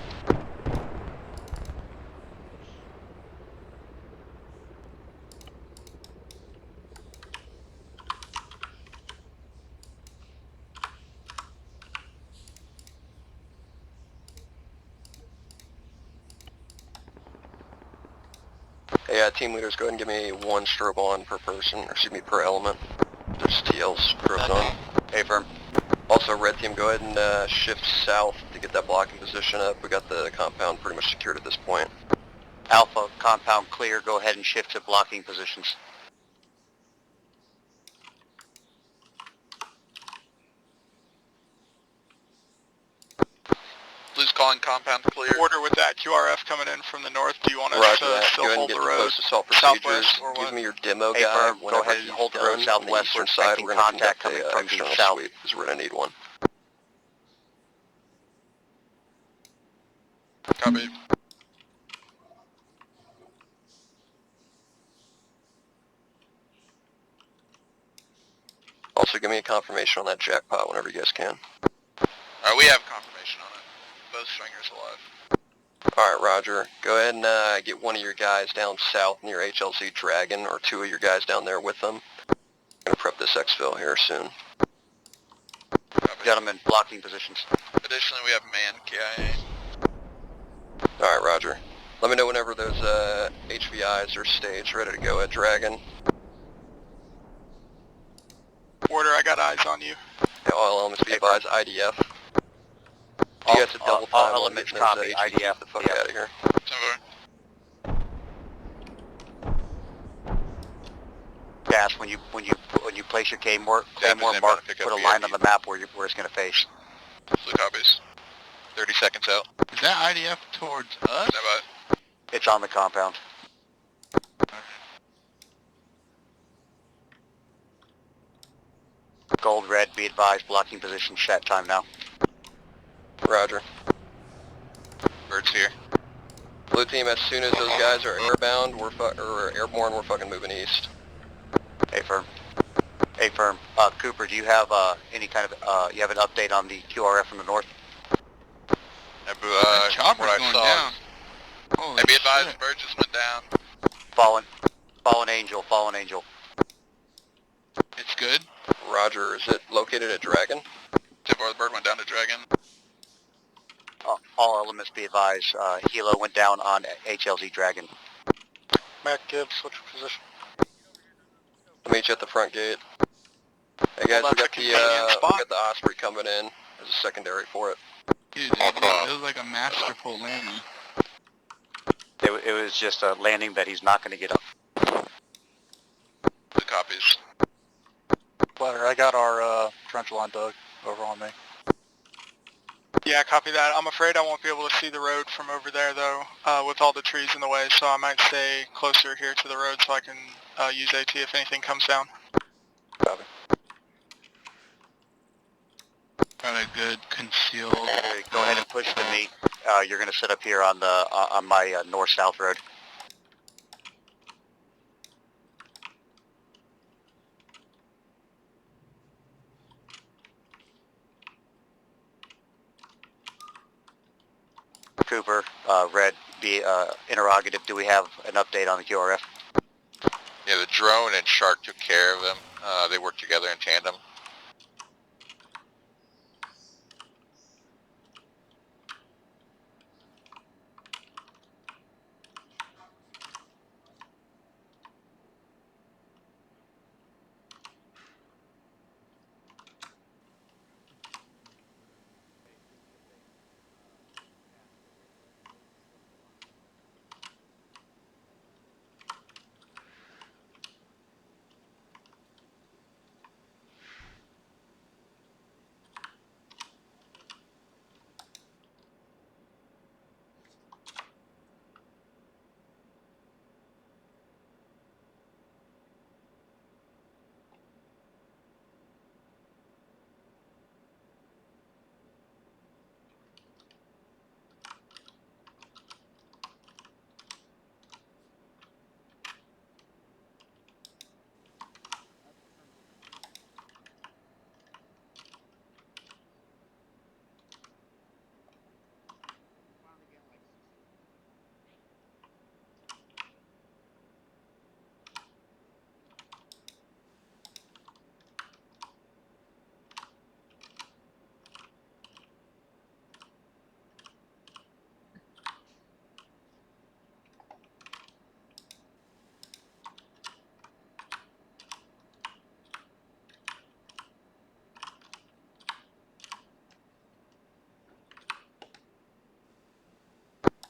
Speaker 9: Hey, team leaders, go ahead and give me 1 strobe on per person, or excuse me, per element. There's TLs strobes on.
Speaker 8: Hey, firm.
Speaker 9: Also, red team, go ahead and shift south to get that blocking position up. We got the compound pretty much secured at this point.
Speaker 8: Alpha, compound clear. Go ahead and shift to blocking positions.
Speaker 11: Blue's calling compound clear. Order with that QRF coming in from the north. Do you want us
Speaker 9: Roger
Speaker 11: to
Speaker 9: that.
Speaker 11: still
Speaker 9: Go ahead
Speaker 11: hold
Speaker 9: and
Speaker 11: the
Speaker 9: get
Speaker 11: road
Speaker 9: close to assault procedures.
Speaker 11: southwest or
Speaker 9: Give
Speaker 11: what?
Speaker 9: me your demo
Speaker 8: Hey,
Speaker 9: guy.
Speaker 8: firm, go ahead and hold the road southwest. We're
Speaker 9: Side,
Speaker 8: expecting
Speaker 9: we're going to
Speaker 8: contact
Speaker 9: conduct
Speaker 8: coming from the
Speaker 9: external
Speaker 8: south.
Speaker 9: sweep, because we're going to need one.
Speaker 11: Copy.
Speaker 9: Also, give me a confirmation on that jackpot whenever you guys can.
Speaker 11: Alright, we have confirmation on it. Both stringers alive.
Speaker 9: Alright, roger. Go ahead and get one of your guys down south near HLZ Dragon, or 2 of your guys down there with them. I'm going to prep this exfil here soon.
Speaker 11: Copy.
Speaker 8: Gentlemen, blocking positions.
Speaker 11: Additionally, we have man KIA.
Speaker 9: Alright, roger. Let me know whenever those HVIs are staged, ready to go at Dragon.
Speaker 11: Order, I got eyes on you.
Speaker 9: Yeah, all elements be advised, IDF. You
Speaker 8: All,
Speaker 9: guys have double
Speaker 8: all
Speaker 9: time on
Speaker 8: elements
Speaker 9: getting those
Speaker 8: copy,
Speaker 9: HVTs
Speaker 8: IDF.
Speaker 9: the fuck
Speaker 8: Yeah.
Speaker 9: out of here.
Speaker 8: Gas, when you place your Claymore
Speaker 11: Claymore
Speaker 8: mark, put a line on the map where it's going to face.
Speaker 11: So copies. 30 seconds out. Is that IDF towards us?
Speaker 8: It's on the compound. Gold, red, be advised, blocking position set, time now.
Speaker 9: Roger.
Speaker 11: Birds here.
Speaker 9: Blue team, as soon as those guys are airbound, or airborne, we're fucking moving east.
Speaker 8: Hey, firm. Hey, firm. Cooper, do you have any kind of, you have an update on the QRF from the north?
Speaker 11: Chopper's going down. Holy be advised, shit. Bird just went down.
Speaker 8: Fallen Angel.
Speaker 11: It's good.
Speaker 9: Roger, is it located at Dragon?
Speaker 11: Tip the bird went down to Dragon.
Speaker 8: All elements be advised, Hilo went down on HLZ Dragon.
Speaker 11: Mac Gibbs, switch position.
Speaker 9: I'll meet you at the front gate. Hey guys, we got the Osprey coming in as a secondary for it.
Speaker 11: Dude, it was like a masterful landing.
Speaker 8: It was just a landing that he's not going to get up.
Speaker 11: The copies. Blatter, I got our torrential on Doug over on me. Yeah, copy that. I'm afraid I won't be able to see the road from over there though, with all the trees in the way, so I might stay closer here to the road so I can use AT if anything comes down.
Speaker 9: Copy.
Speaker 11: Got a good concealed.
Speaker 8: Go ahead and push to me. You're going to sit up here on the on my north-south road. Cooper, Red, be interrogative. Do we have an update on the QRF?
Speaker 5: Yeah, the drone and Shark took care of them. They worked together in tandem.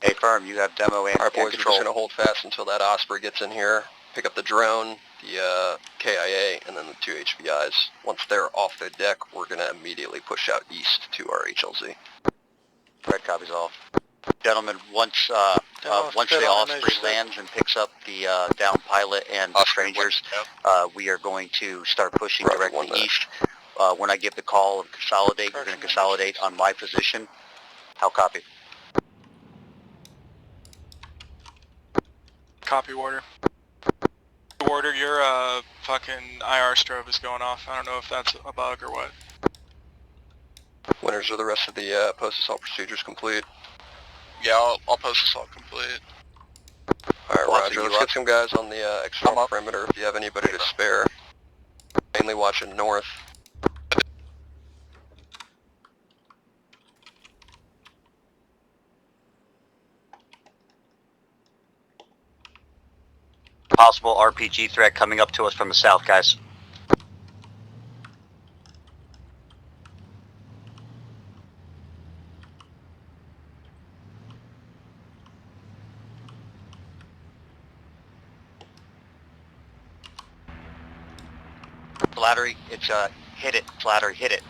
Speaker 8: Hey, firm, you have demo and,
Speaker 9: Alright boys,
Speaker 8: control.
Speaker 9: we're just going to hold fast until that Osprey gets in here, pick up the drone, the KIA, and then the 2 HVIs. Once they're off the deck, we're going to immediately push out east to our HLZ.
Speaker 8: Red copies off. Gentlemen, once the Osprey lands and picks up the down pilot and the strangers, we are going to start pushing directly east. When I give the call of consolidate, you're going to consolidate on my position. How copy?
Speaker 11: Copy, Warder. Warder, your fucking IR strobe is going off. I don't know if that's a bug or what.
Speaker 9: Winners, are the rest of the post-assault procedures complete?
Speaker 11: Yeah, I'll post assault complete.
Speaker 9: Alright, Roger. Let's get some guys on the external perimeter if you have anybody to spare. Mainly watching north.
Speaker 8: Possible RPG threat coming up to us from the south, guys. Flattery, it's hit it. Flattery, hit it.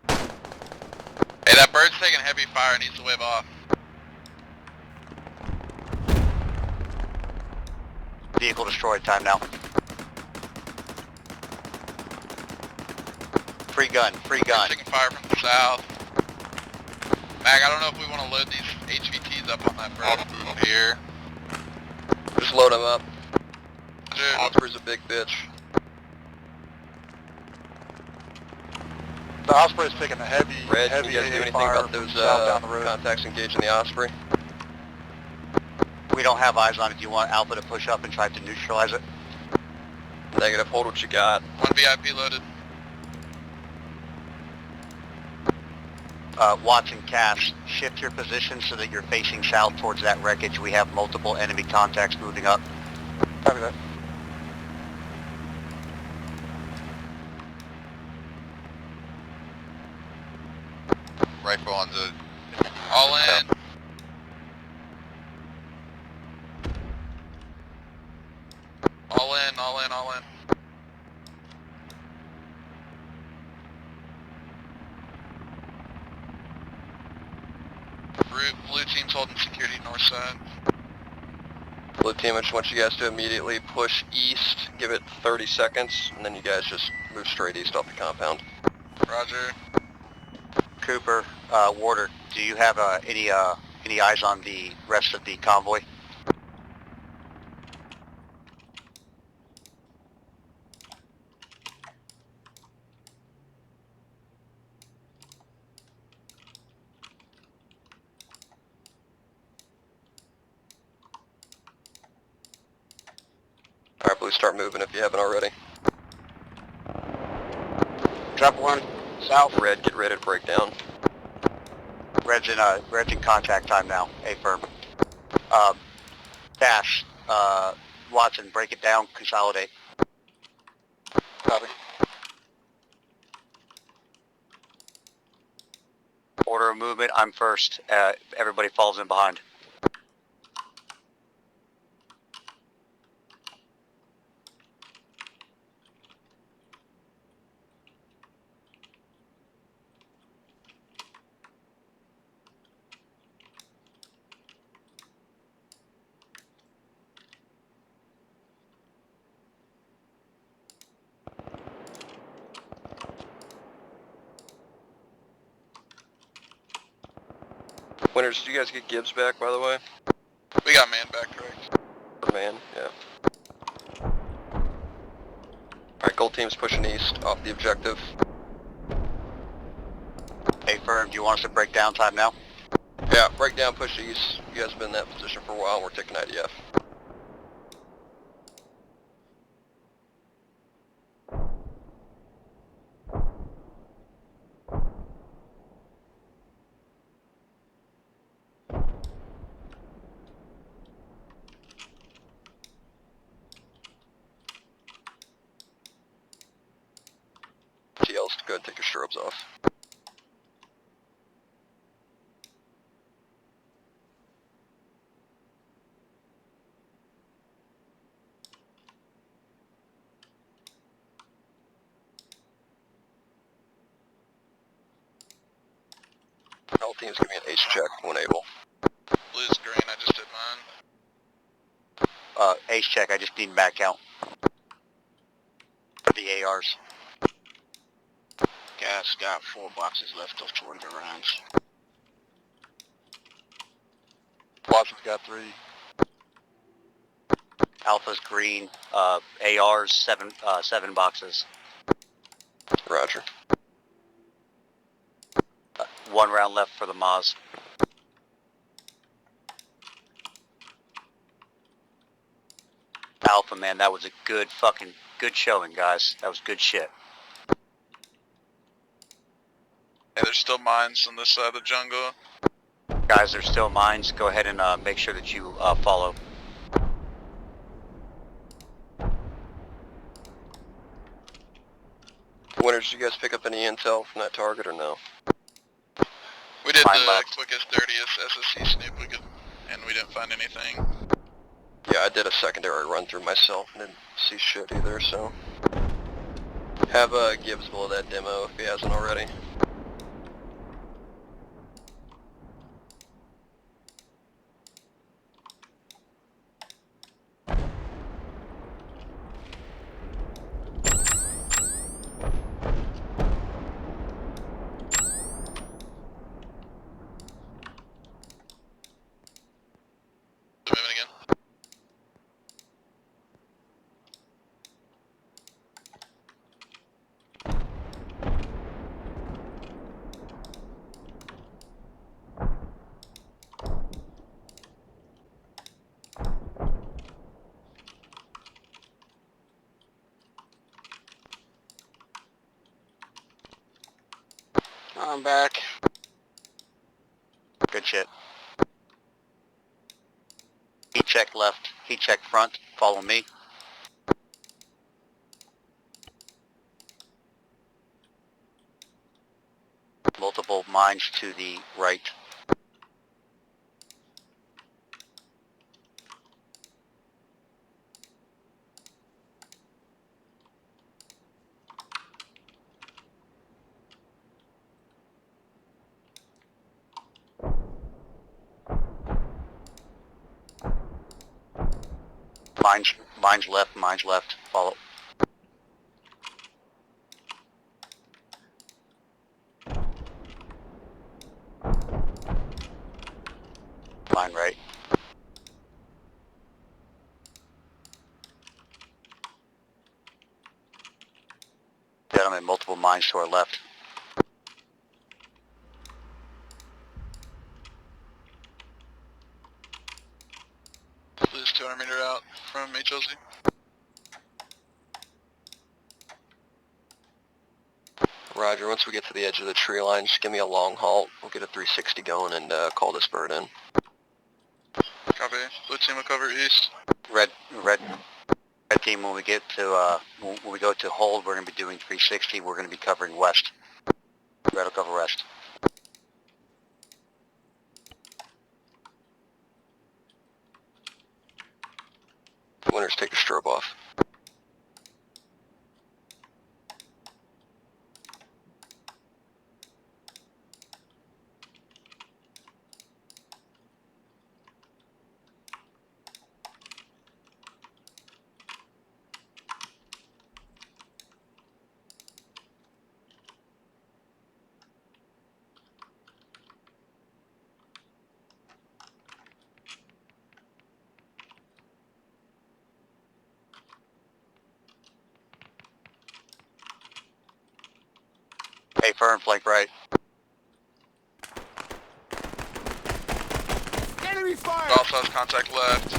Speaker 11: Hey, that bird's taking heavy fire. Needs to wave off.
Speaker 8: Vehicle destroyed. Time now. Free gun. Free gun.
Speaker 11: Taking fire from the south. Mag, I don't know if we want to load these HVTs up on that bird here.
Speaker 9: Just load them up.
Speaker 11: Dude.
Speaker 9: Osprey's a big bitch.
Speaker 11: The Osprey's taking a heavy,
Speaker 9: Red, can you guys do anything about those contacts engaging the Osprey?
Speaker 8: We don't have eyes on it. Do you want Alpha to push up and try to neutralize it?
Speaker 9: Negative, hold what you got.
Speaker 11: One VIP loaded.
Speaker 8: Watson, Cass, shift your position so that you're facing south towards that wreckage. We have multiple enemy contacts moving up.
Speaker 11: Copy that.
Speaker 5: Rifle on the...
Speaker 11: All in. All in, all in, all in. Blue team's holding security north side.
Speaker 9: Blue team, I just want you guys to immediately push east, give it 30 seconds, and then you guys just move straight east off the compound.
Speaker 11: Roger.
Speaker 8: Cooper, Warder, do you have any eyes on the rest of the convoy?
Speaker 9: Alright, Blue, start moving if you haven't already.
Speaker 8: Drop one, south.
Speaker 9: Red, get ready to break down.
Speaker 8: Red's in contact time now. A firm. Dash, Watson, break it down, consolidate.
Speaker 11: Copy.
Speaker 8: Order of movement, I'm first. Everybody falls in behind.
Speaker 9: Winners, did you guys get Gibbs back, by the way?
Speaker 11: We got man back, correct?
Speaker 9: Or man, yeah. Alright, gold team's pushing east off the objective.
Speaker 8: A firm, do you want us to break down time now?
Speaker 9: Yeah, break down, push east. You guys have been in that position for a while, and we're taking IDF. TL's good, take your strobes off. All teams give me an ace check when able.
Speaker 11: Blue's green, I just did mine.
Speaker 8: Ace check, I just need back count. For the ARs.
Speaker 12: Gas got 4 boxes left of 200 rounds.
Speaker 11: Watson's got 3.
Speaker 8: Alpha's green, ARs, 7 boxes.
Speaker 9: Roger.
Speaker 8: 1 round left for the Maz. Alpha, man, that was a good showing, guys. That was good shit.
Speaker 11: Hey, there's still mines on this side of the jungle.
Speaker 8: Guys, there's still mines. Go ahead and make sure that you follow.
Speaker 9: Winners, did you guys pick up any intel from that target or no?
Speaker 11: We did
Speaker 8: Mine
Speaker 11: the
Speaker 8: left.
Speaker 11: quickest, dirtiest SSC snoop we could, and we didn't find anything.
Speaker 9: Yeah, I did a secondary run through myself and didn't see shit either, so. Have Gibbs below that demo if he hasn't already.
Speaker 11: Moving again. I'm back.
Speaker 8: Good shit. Heat check left, heat check front, follow me. Multiple mines to the right. Mines left, follow. Mine right. Gentlemen, multiple mines to our left.
Speaker 11: Please 200 meter out from HLZ.
Speaker 9: Roger, once we get to the edge of the tree line, just give me a long halt. We'll get a 360 going and call this bird in.
Speaker 11: Copy. Blue team will cover east.
Speaker 8: Red team, when we get to, when we go to hold, we're going to be doing 360. We're going to be covering west. Red will cover west.
Speaker 9: Winners, take your strobe off.
Speaker 8: Hey, firm, flank right.
Speaker 11: Enemy fire! Also has contact left.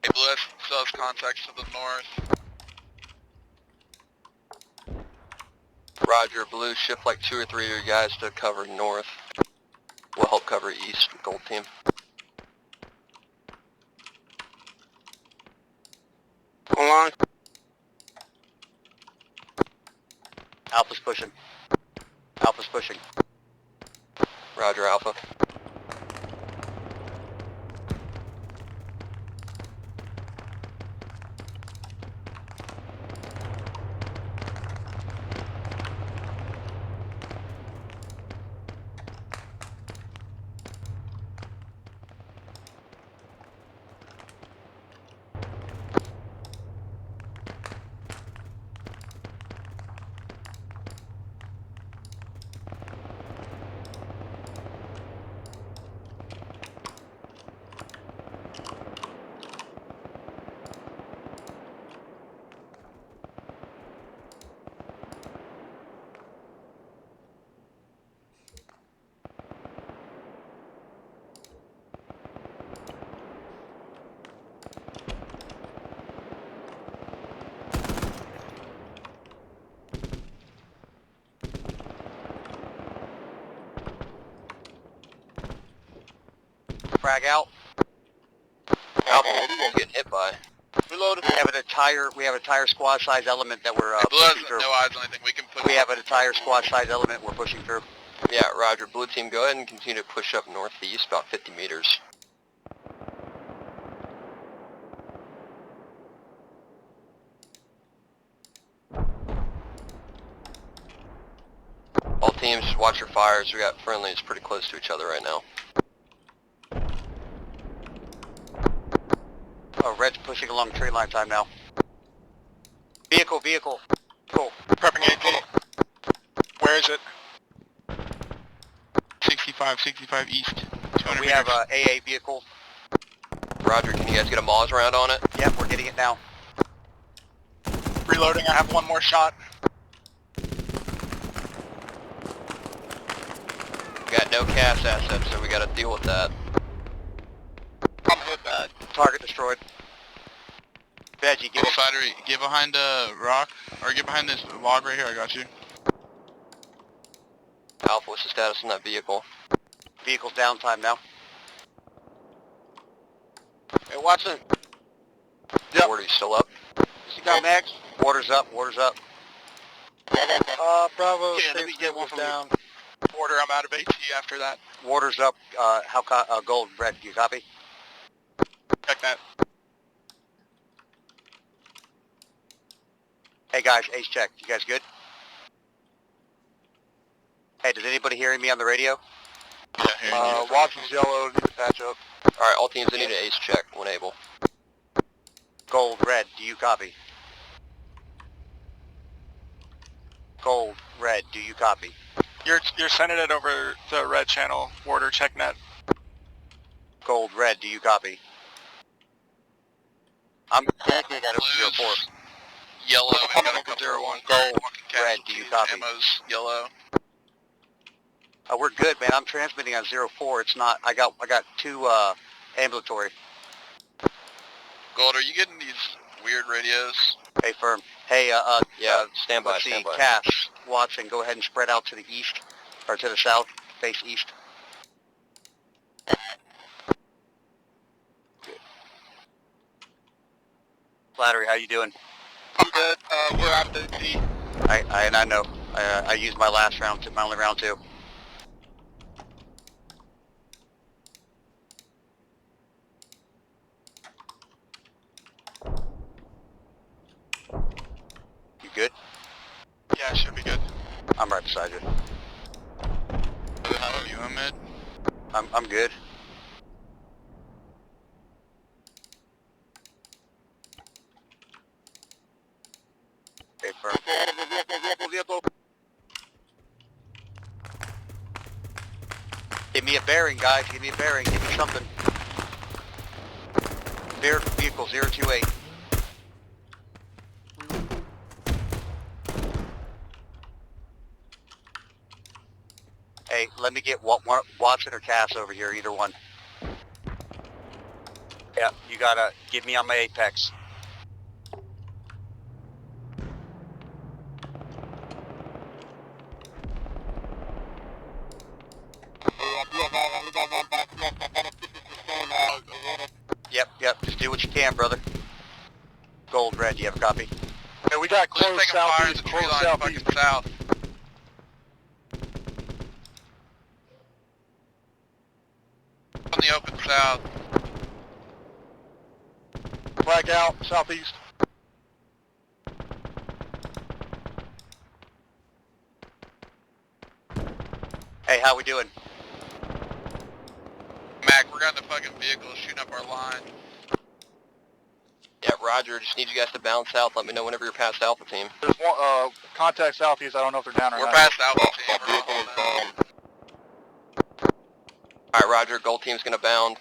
Speaker 11: Hey, Blue still has contacts to the north.
Speaker 9: Roger, Blue, shift like 2 or 3 of your guys to cover north. We'll help cover east, gold team.
Speaker 12: Hold on.
Speaker 8: Alpha's pushing. Alpha's pushing.
Speaker 9: Roger, Alpha.
Speaker 8: Frag out.
Speaker 9: Alpha, what are you getting hit by?
Speaker 8: Reload. We have a tire squad size element that we're pushing through.
Speaker 1: No eyes on anything. We can put.
Speaker 8: We have a tire squad size element we're pushing through.
Speaker 9: Yeah, roger. Blue team, go ahead and continue to push up northeast about 50 meters. All teams, just watch your fires. We got friendlies pretty close to each other right now.
Speaker 8: Oh, Red's pushing along tree line time now. Vehicle. Cool.
Speaker 11: Prepping AT. Where is it? 65 east. 200
Speaker 8: We have a AA vehicle.
Speaker 9: Roger, can you guys get a Moz round on it?
Speaker 8: Yep, we're getting it now.
Speaker 11: Reloading, I have one more shot.
Speaker 9: We got no cast assets, so we gotta deal with that.
Speaker 11: I'm hit.
Speaker 8: Target destroyed. Veggie, give it.
Speaker 11: Get behind the rock, or get behind this log right here, I got you.
Speaker 9: Alpha, what's the status on that vehicle?
Speaker 8: Vehicle's downtime now.
Speaker 12: Hey, Watson.
Speaker 8: Yep.
Speaker 9: Wardy's still up.
Speaker 12: You got Max?
Speaker 8: Water's up.
Speaker 12: Bravo.
Speaker 11: Yeah, let me get one from down. Order, I'm out of AT after that.
Speaker 8: Water's up. Gold, Red, do you copy?
Speaker 11: Check that.
Speaker 8: Hey guys, ace check. You guys good? Hey, does anybody hearing me on the radio?
Speaker 11: Yeah,
Speaker 12: Watson's yellow, need to patch up.
Speaker 9: Alright, all teams, I need an ace check when able.
Speaker 8: Gold, Red, do you copy? Gold, Red, do you copy?
Speaker 11: You're sending it over the red channel. Warder, check net.
Speaker 8: Gold, Red, do you copy? I'm connected at 04.
Speaker 1: Yellow.
Speaker 11: I'm gonna go 01.
Speaker 8: Gold, Red, do you copy?
Speaker 1: Ammo's yellow.
Speaker 8: We're good, man. I'm transmitting on 04. It's not. I got two ambulatory.
Speaker 1: Gold, are you getting these weird radios?
Speaker 8: Hey, firm. Hey,
Speaker 9: Yeah, stand by,
Speaker 8: let's see.
Speaker 9: stand by.
Speaker 8: Cass, Watson, go ahead and spread out to the east or to the south. Face east. Flattery, how you doing?
Speaker 11: I'm good. We're out of AT.
Speaker 8: I know. I used my last round, my only round too. You good?
Speaker 11: Yeah, should be good.
Speaker 8: I'm right beside you.
Speaker 11: How are you, Ahmed?
Speaker 8: I'm good. Hey, firm. Give me a bearing, guys. Give me a bearing. Give me something. Vehicle 028. Hey, let me get Watson or Cass over here, either one. Yeah, you gotta give me on my apex. Yep, just do what you can, brother. Gold, Red, you have a copy?
Speaker 11: Hey, we got close southeast,
Speaker 1: Tree line fucking south. On the open south.
Speaker 11: Flag out, southeast.
Speaker 8: Hey, how we doing?
Speaker 1: Mac, we're got in the fucking vehicle shooting up our line.
Speaker 9: Yeah, roger, just need you guys to bounce south. Let me know whenever you're past Alpha team.
Speaker 11: There's one, contact southeast, I don't know if they're down or
Speaker 1: We're
Speaker 11: not.
Speaker 1: past Alpha team. We're on now.
Speaker 9: Alright, roger, gold team's gonna bound.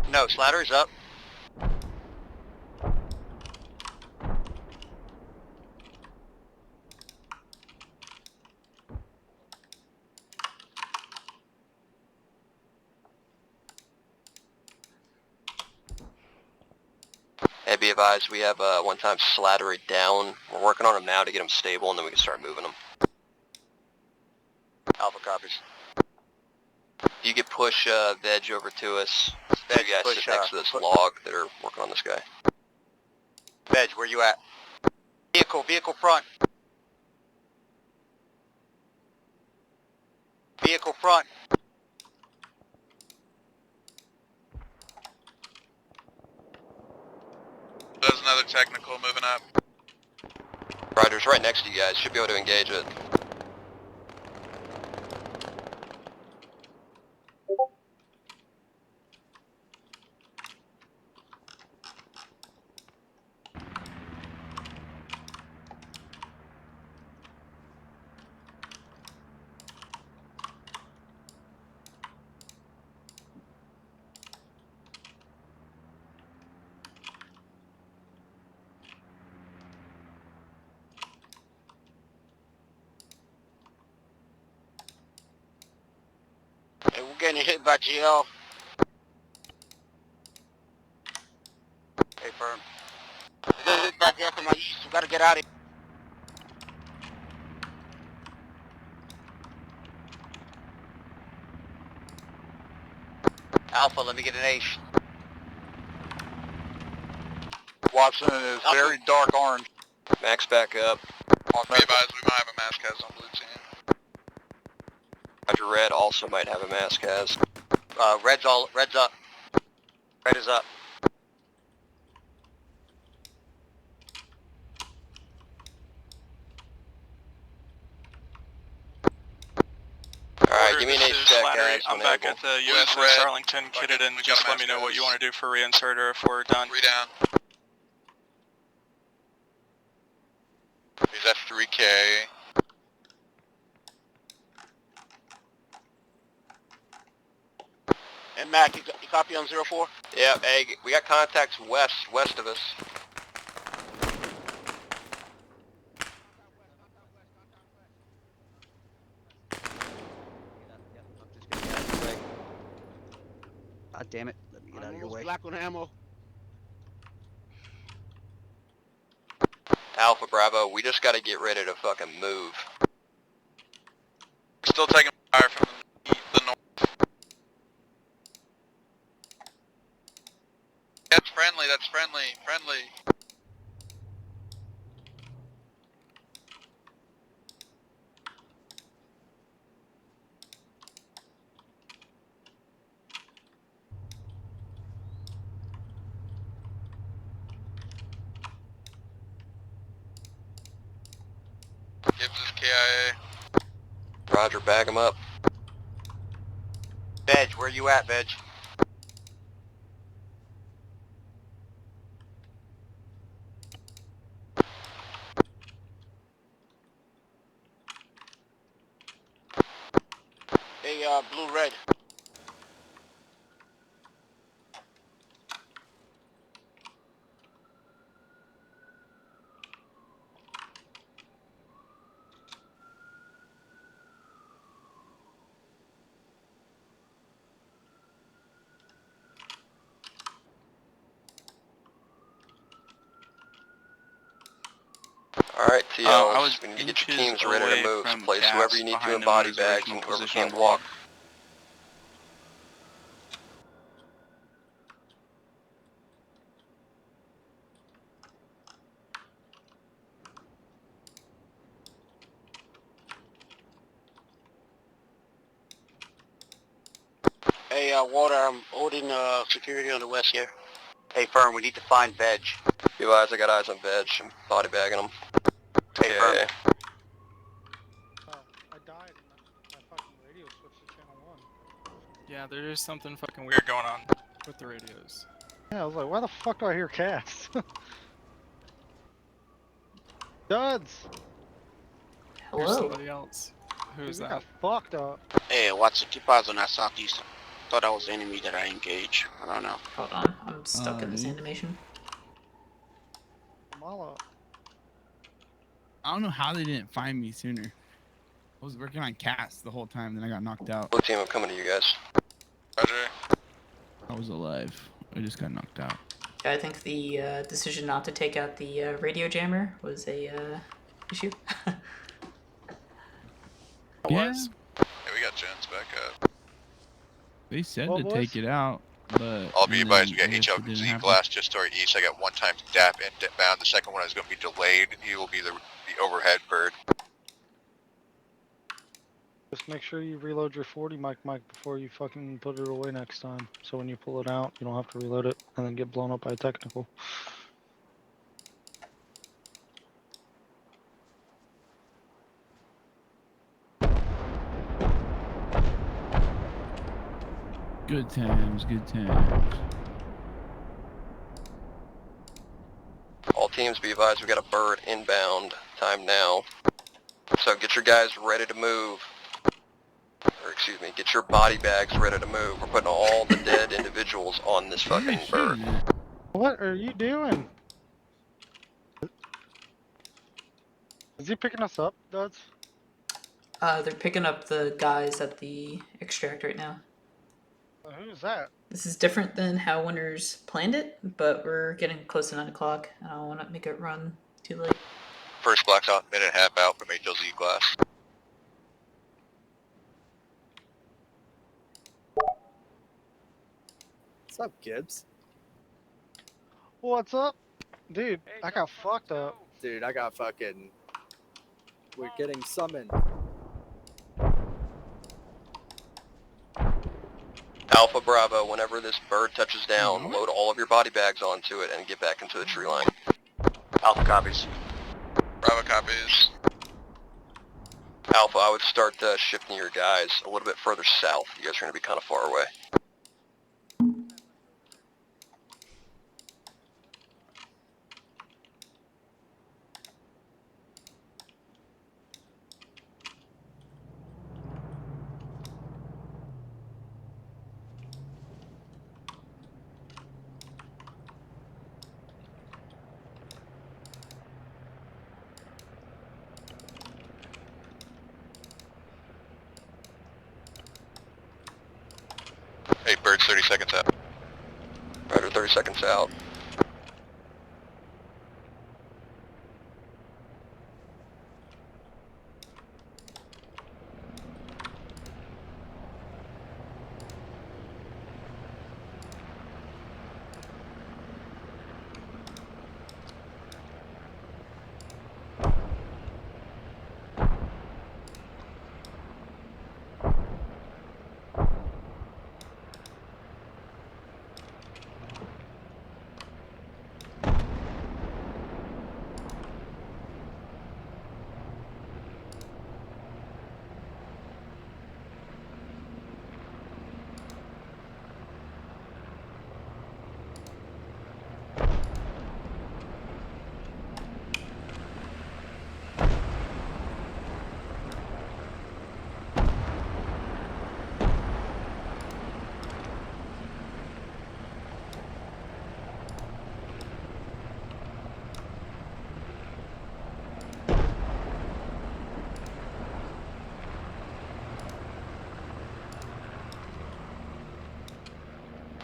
Speaker 8: No, Slattery's up.
Speaker 9: Hey, be advised, we have one time Slattery down. We're working on him now to get him stable, and then we can start moving him.
Speaker 8: Alpha copies.
Speaker 9: You could push Veg over to us.
Speaker 8: Veg,
Speaker 9: You guys
Speaker 8: push,
Speaker 9: sit next to this log that are working on this guy.
Speaker 8: Veg, where you at? Vehicle front. Vehicle front.
Speaker 11: There's another technical moving up.
Speaker 9: Roger's right next to you guys. Should be able to engage it.
Speaker 12: Hey, we're getting hit by GL.
Speaker 8: Hey, firm.
Speaker 12: We're getting hit by GL from my east. We gotta get out of here.
Speaker 8: Alpha, let me get an ace.
Speaker 11: Watson is very dark orange.
Speaker 9: Max back up.
Speaker 11: Be advised, we might have a mask has on blue team.
Speaker 9: Roger, Red also might have a mask has.
Speaker 8: Red's up. Red is up.
Speaker 9: Alright, give me an ace check, guys.
Speaker 11: I'm back at the USS Arlington, kitted in. Just let me know what you want to do for reinsert or if we're done. 3 down. He's at 3K.
Speaker 12: And Mac, you copy on 04?
Speaker 9: Yeah, hey, we got contacts west of us.
Speaker 3: God damn it. Let me get out of your way.
Speaker 12: Black on ammo.
Speaker 9: Alpha Bravo, we just gotta get ready to fucking move.
Speaker 11: Still taking fire from the north. That's friendly, friendly. Gibbs is KIA.
Speaker 9: Roger, bag him up.
Speaker 8: Veg, where you at, Veg?
Speaker 12: Hey, blue red.
Speaker 9: Alright, TLs,
Speaker 11: I was
Speaker 9: we need to get your
Speaker 11: inches
Speaker 9: teams ready to
Speaker 11: away
Speaker 9: move. So
Speaker 11: from
Speaker 9: place
Speaker 11: gas
Speaker 9: whoever you need to
Speaker 11: behind
Speaker 9: in
Speaker 11: him
Speaker 9: body
Speaker 11: in his
Speaker 9: bags
Speaker 11: original
Speaker 9: and whoever
Speaker 11: position on
Speaker 9: can't
Speaker 11: the wall.
Speaker 9: walk.
Speaker 12: Hey, Walter, I'm holding security on the west here.
Speaker 8: Hey, firm, we need to find Veg.
Speaker 9: Be advised, I got eyes on Veg. I'm body bagging him.
Speaker 8: Hey, firm.
Speaker 9: Yeah.
Speaker 13: I died and my fucking radio switched to channel 1.
Speaker 11: Yeah, there's something fucking weird going on with the radios.
Speaker 13: Yeah, I was like, why the fuck do I hear cast? Duds!
Speaker 11: Here's
Speaker 10: Hello.
Speaker 11: somebody else. Who's
Speaker 13: We
Speaker 11: that?
Speaker 13: got fucked up.
Speaker 12: Hey, Watson, keep eyes on that southeast. Thought that was the enemy that I engaged. I don't know.
Speaker 10: Hold on, I'm stuck in this animation.
Speaker 13: Mala.
Speaker 7: I don't know how they didn't find me sooner. I was working on cast the whole time, then I got knocked out.
Speaker 9: Blue team, I'm coming to you guys.
Speaker 11: Roger.
Speaker 7: I was alive. I just got knocked out.
Speaker 10: I think the decision not to take out the radio jammer was a issue.
Speaker 7: Yeah.
Speaker 5: Yeah, we got Jones back up.
Speaker 7: They said
Speaker 13: What,
Speaker 7: to
Speaker 13: boys?
Speaker 7: take it out, but
Speaker 5: All be
Speaker 7: and
Speaker 5: advised,
Speaker 7: then
Speaker 5: we
Speaker 7: I
Speaker 5: got
Speaker 7: guess it didn't
Speaker 5: HLZ
Speaker 7: happen.
Speaker 5: blast just to our east. I got one time DAP inbound. The second one is going to be delayed. He will be the overhead bird.
Speaker 13: Just make sure you reload your 40 mic before you fucking put it away next time. So when you pull it out, you don't have to reload it and then get blown up by a technical.
Speaker 7: Good times, good times.
Speaker 9: All teams be advised, we got a bird inbound. Time now. So get your guys ready to move. Or excuse me, get your body bags ready to move. We're putting all the dead individuals on this
Speaker 7: Where
Speaker 9: fucking
Speaker 7: is
Speaker 9: bird.
Speaker 7: shooting at?
Speaker 13: What are you doing? Is he picking us up, Duds?
Speaker 10: They're picking up the guys at the extract right now.
Speaker 13: Who's that?
Speaker 10: This is different than how Winners planned it, but we're getting close to 9 o'clock. I don't want to make it run too late.
Speaker 5: First black's out, minute and a half out from HLZ glass.
Speaker 14: What's up, Gibbs?
Speaker 13: What's up? Dude, I got fucked up.
Speaker 14: Dude, I got fucking... We're getting summoned.
Speaker 9: Alpha Bravo, whenever this bird touches down, load all of your body bags onto it and get back into the tree line.
Speaker 8: Alpha copies.
Speaker 5: Bravo copies.
Speaker 9: Alpha, I would start shifting your guys a little bit further south. You guys are going to be kind of far away.
Speaker 5: Hey, birds 30 seconds out.
Speaker 9: Roger, 30 seconds out.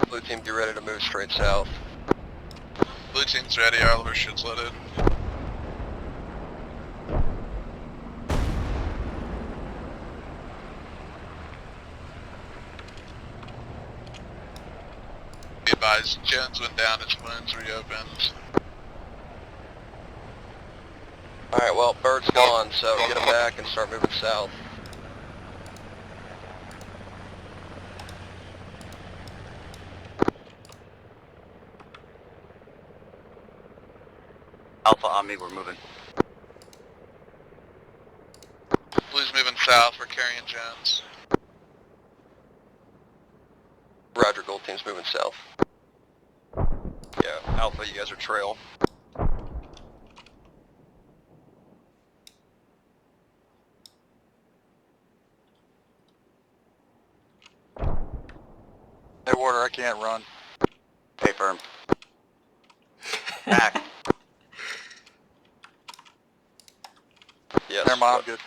Speaker 9: Blue team, get ready to move straight south.
Speaker 5: Blue team's ready, all of our shit's loaded. Be advised, Jones went down, his wounds reopened.
Speaker 9: Alright, well, bird's gone, so get him back and start moving south.
Speaker 8: Alpha Omni, we're moving.
Speaker 5: Blue's moving south, we're carrying Jones.
Speaker 9: Roger, gold team's moving south. Yeah, Alpha, you guys are trail.
Speaker 11: Hey, Warder, I can't run.
Speaker 8: Hey, firm. Back.
Speaker 9: Yes.
Speaker 11: Never mind, I'm good.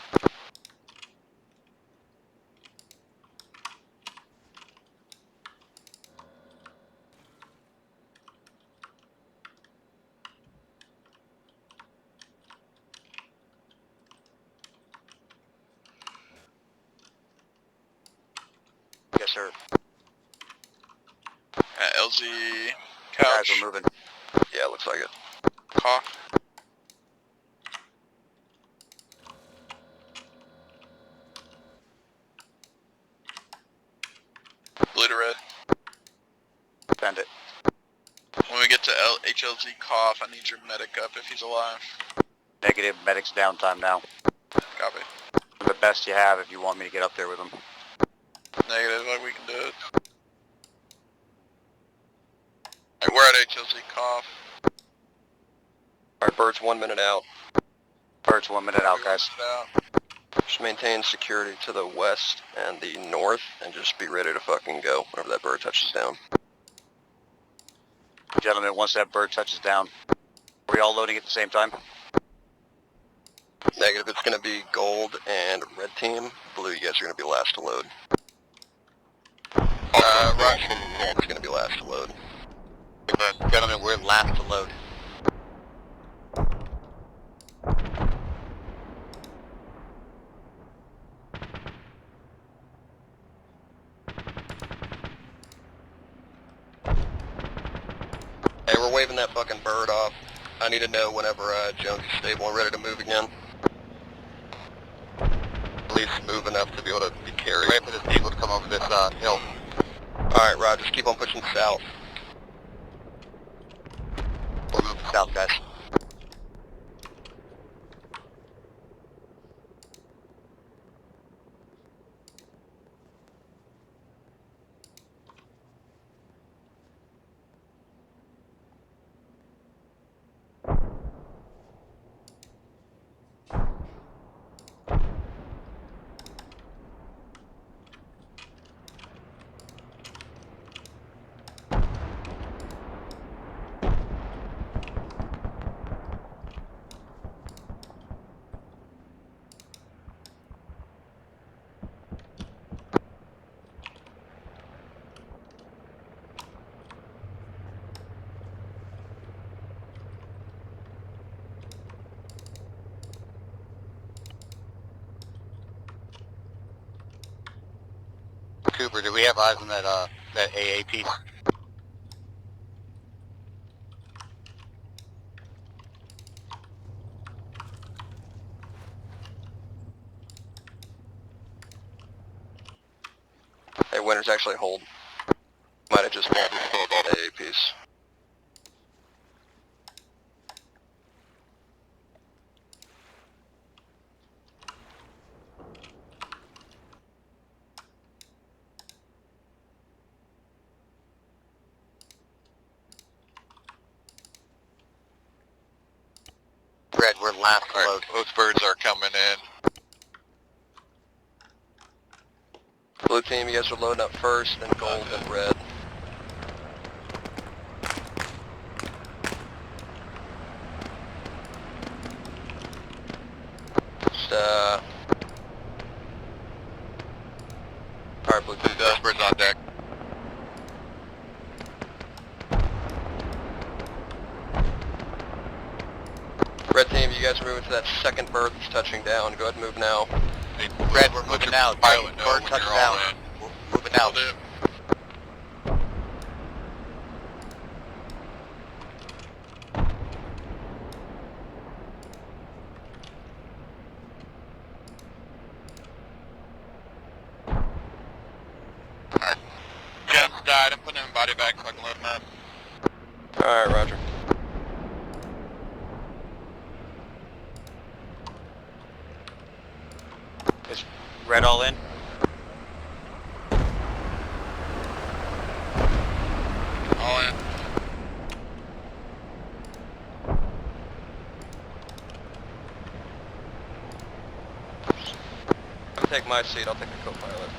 Speaker 8: sir.
Speaker 11: LZ couch.
Speaker 8: Guys, we're moving.
Speaker 9: Yeah, looks like it.
Speaker 11: Cough. Blue to red.
Speaker 8: Send it.
Speaker 11: When we get to HLZ cough, I need your medic up if he's alive.
Speaker 8: Negative, medic's downtime now.
Speaker 11: Copy.
Speaker 8: The best you have if you want me to get up there with him.
Speaker 11: Negative, like we can do it. Alright, we're at HLZ cough.
Speaker 9: Alright, Bird's 1 minute out.
Speaker 8: Bird's 1 minute out, guys.
Speaker 9: Just maintain security to the west and the north, and just be ready to fucking go whenever that bird touches down.
Speaker 8: Gentlemen, once that bird touches down, are we all loading at the same time?
Speaker 9: Negative, it's going to be gold and red team. Blue, you guys are going to be last to load.
Speaker 8: Right.
Speaker 9: It's going to be last to load.
Speaker 8: Gentlemen, we're last to load.
Speaker 9: Hey, we're waving that fucking bird off. I need to know whenever Jones is stable and ready to move again. At least move enough to be able to be carried.
Speaker 8: Wait for this eagle to come over this hill.
Speaker 9: Alright, Rob, just keep on pushing south.
Speaker 8: We're moving south, guys. Cooper, do we have eyes on that AA piece?
Speaker 9: Hey, Winter's actually hold. Might have just been the AA piece.
Speaker 8: Red, we're last to load.
Speaker 11: Both birds are coming in.
Speaker 9: Blue team, you guys are loading up first, then gold, then red. Just, alright, blue team.
Speaker 11: Birds on deck.
Speaker 9: Red team, you guys are moving to that second bird that's touching down. Go ahead and move now.
Speaker 11: Hey,
Speaker 8: Red, we're moving now.
Speaker 11: Pilot,
Speaker 8: Bird touches down. We're moving out.
Speaker 11: Alright. Jeff's died. I'm putting him in body bag so I can load him up.
Speaker 9: Alright, roger.
Speaker 8: Is Red all in?
Speaker 11: All in.
Speaker 9: I'll take my seat, I'll take the co-pilot.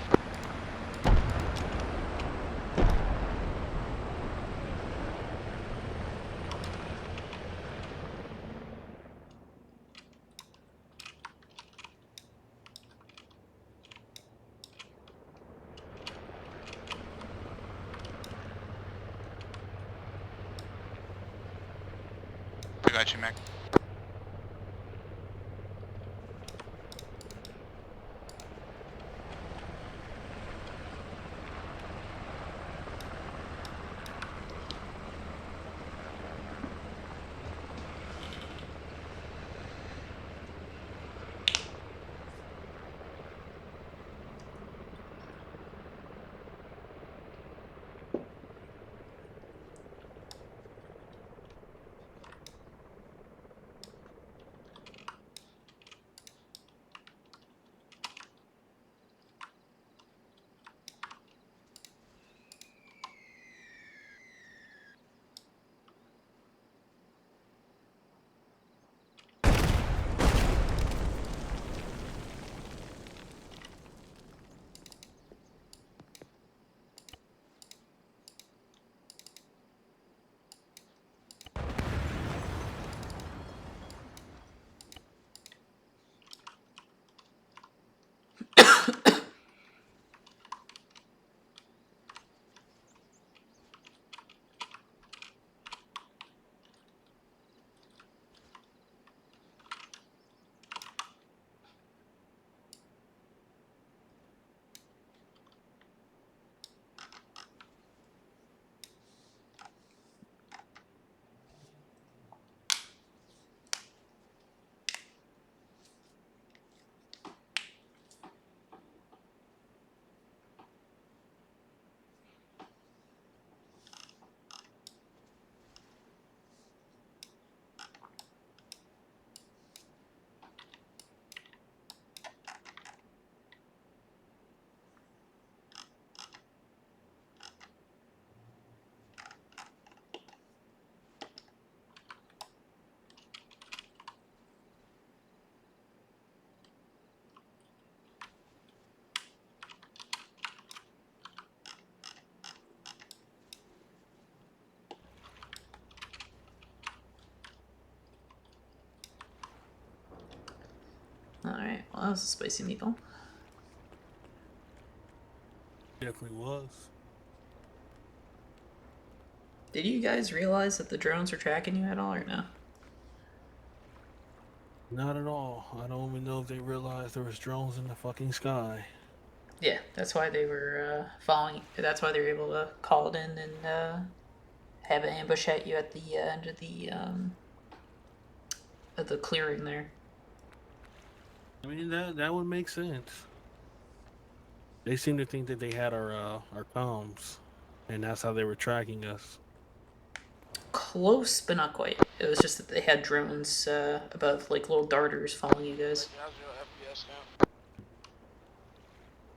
Speaker 11: I got you, Mac.
Speaker 10: Alright, well, that was a spicy meatball.
Speaker 15: Definitely was.
Speaker 10: Did you guys realize that the drones were tracking you at all, or no?
Speaker 15: Not at all. I don't even know if they realized there was drones in the fucking sky.
Speaker 10: Yeah, that's why they were following. That's why they were able to call it in and have an ambush at you at the end of the clearing there.
Speaker 15: I mean, that would make sense. They seem to think that they had our comms, and that's how they were tracking us.
Speaker 10: Close, but not quite. It was just that they had drones above, like little darters, following you guys.
Speaker 12: How's your FPS now?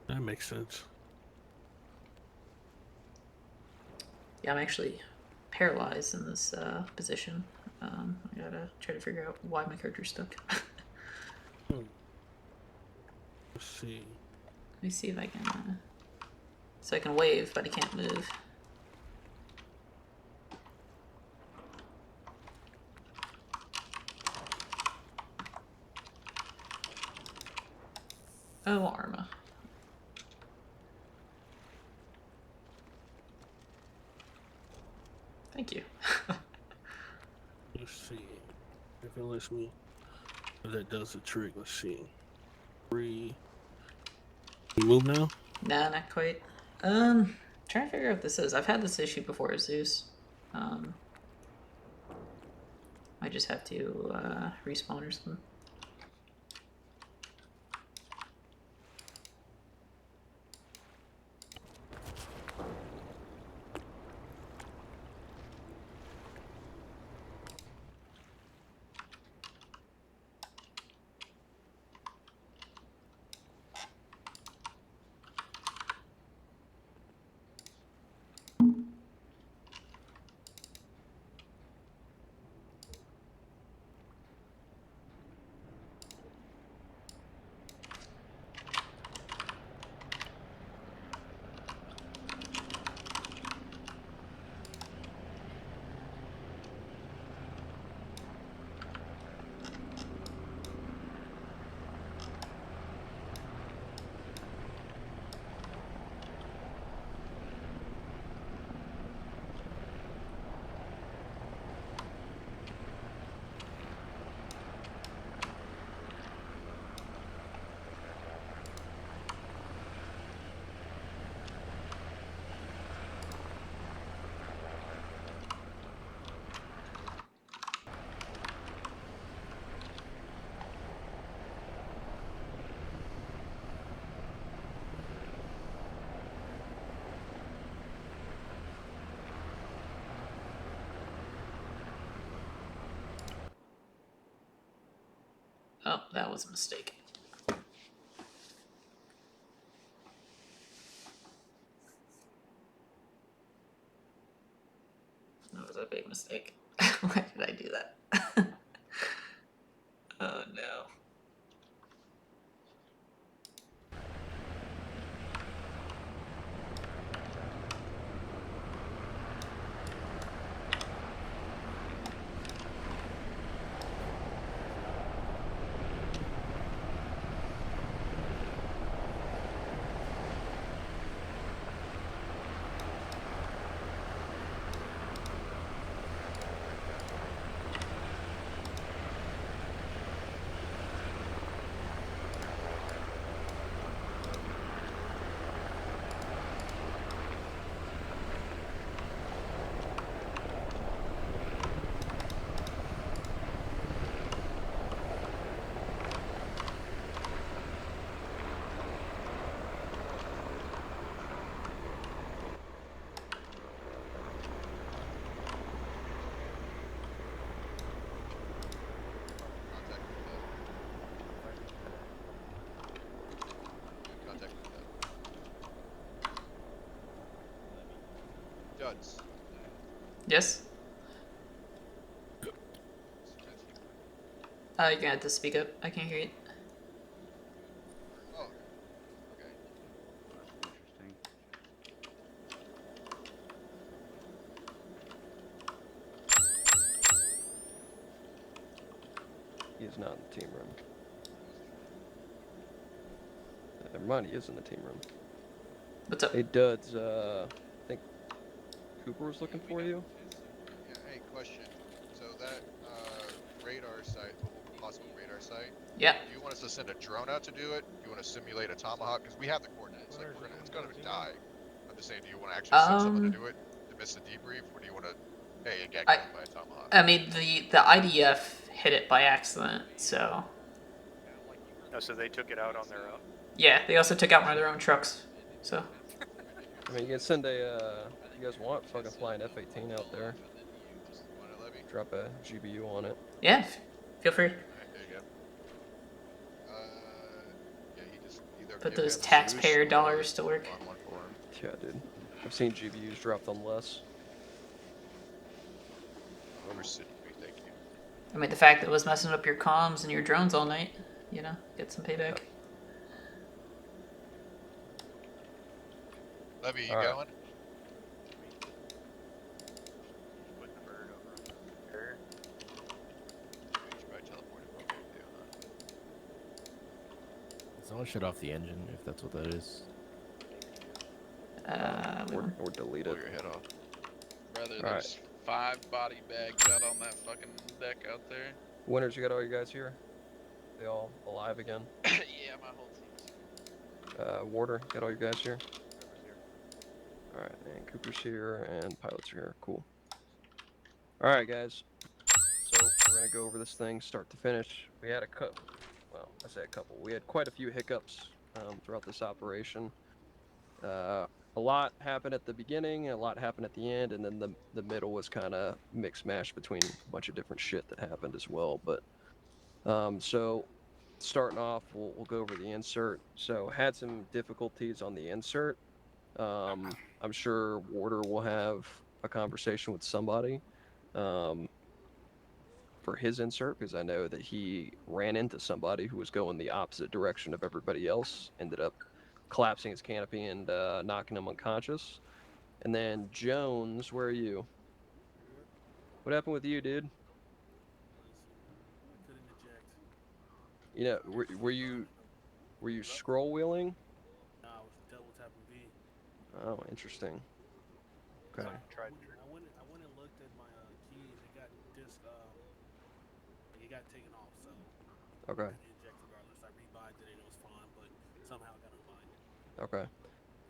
Speaker 15: That makes sense.
Speaker 10: Yeah, I'm actually paralyzed in this position. I gotta try to figure out why my character's stuck.
Speaker 15: Let's see.
Speaker 10: Let me see if I can. So I can wave, but I can't move. Oh, Arma. Thank you.
Speaker 15: Let's see if it lets me. If that does the trick. Let's see. Can you move now?
Speaker 10: Nah, not quite. Trying to figure out what this is. I've had this issue before, Zeus. I just have to respawn or something. Oh, that was a mistake. That was a big mistake. Why did I do that? Oh no.
Speaker 5: Contact with contact with Duds.
Speaker 10: Yes? You're gonna have to speak up. I can't hear you.
Speaker 5: Oh, okay.
Speaker 3: Interesting.
Speaker 6: He is not in the team room. Never mind, he is in the team room.
Speaker 10: What's up?
Speaker 6: Hey, Duds, I think Cooper was looking for you.
Speaker 5: Yeah, hey, question. So that radar site, possible radar site.
Speaker 10: Yeah.
Speaker 5: Do you want us to send a drone out to do it? Do you want to simulate a tomahawk? Because we have the coordinates. Like it's gonna die. I'm just saying, do you want to actually send someone to do it to miss the debrief, or do you want to, hey, it got killed by a tomahawk?
Speaker 10: I mean, the IDF hit it by accident, so.
Speaker 4: Oh, so they took it out on their own?
Speaker 10: Yeah, they also took out one of their own trucks, so.
Speaker 6: I mean, you can send a, if you guys want, fucking fly an F-18 out there. Drop a GBU on it.
Speaker 10: Yeah, feel free.
Speaker 5: Alright, there you go. Yeah, he just either
Speaker 10: Put
Speaker 5: give
Speaker 10: those
Speaker 5: him
Speaker 10: taxpayer
Speaker 5: Zeus
Speaker 10: dollars to work.
Speaker 5: on one for him.
Speaker 6: Yeah, dude. I've seen GBUs dropped on less.
Speaker 5: Oversee me, thank you.
Speaker 10: I mean, the fact that it was messing up your comms and your drones all night, you know, get some payback.
Speaker 5: Levy, you
Speaker 6: All right.
Speaker 5: going?
Speaker 4: Putting the bird over on the air.
Speaker 5: You should probably teleport him over too, huh?
Speaker 2: Someone shut off the engine if that's what that is.
Speaker 6: Or delete it.
Speaker 5: Pull your head off.
Speaker 1: Brother,
Speaker 6: All
Speaker 1: there's 5 body bags out on that fucking deck out there.
Speaker 6: Winners, you got all you guys here? They all alive again?
Speaker 1: Yeah, my whole team's.
Speaker 6: Warder, got all you guys here? Alright, and Cooper's here, and Pilot's here. Cool. Alright, guys. So, we're going to go over this thing start to finish. We had I say a couple. We had quite a few hiccups throughout this operation. A lot happened at the beginning, a lot happened at the end, and then the middle was kind of mixed mash between a bunch of different shit that happened as well. But so starting off, we'll go over the insert. So had some difficulties on the insert. I'm sure Warder will have a conversation with somebody for his insert, because I know that he ran into somebody who was going the opposite direction of everybody else, ended up collapsing his canopy and knocking him unconscious. And then Jones, where are you? What happened with you, dude?
Speaker 15: I couldn't eject.
Speaker 6: You know, were you scroll wheeling?
Speaker 15: No, I was double tapping V.
Speaker 6: Oh, interesting. Okay.
Speaker 15: I went and looked at my key and it got it got taken off, so
Speaker 6: Okay.
Speaker 15: I didn't eject regardless. I rebinded it, it was fine, but somehow it got unbinded.
Speaker 6: Okay.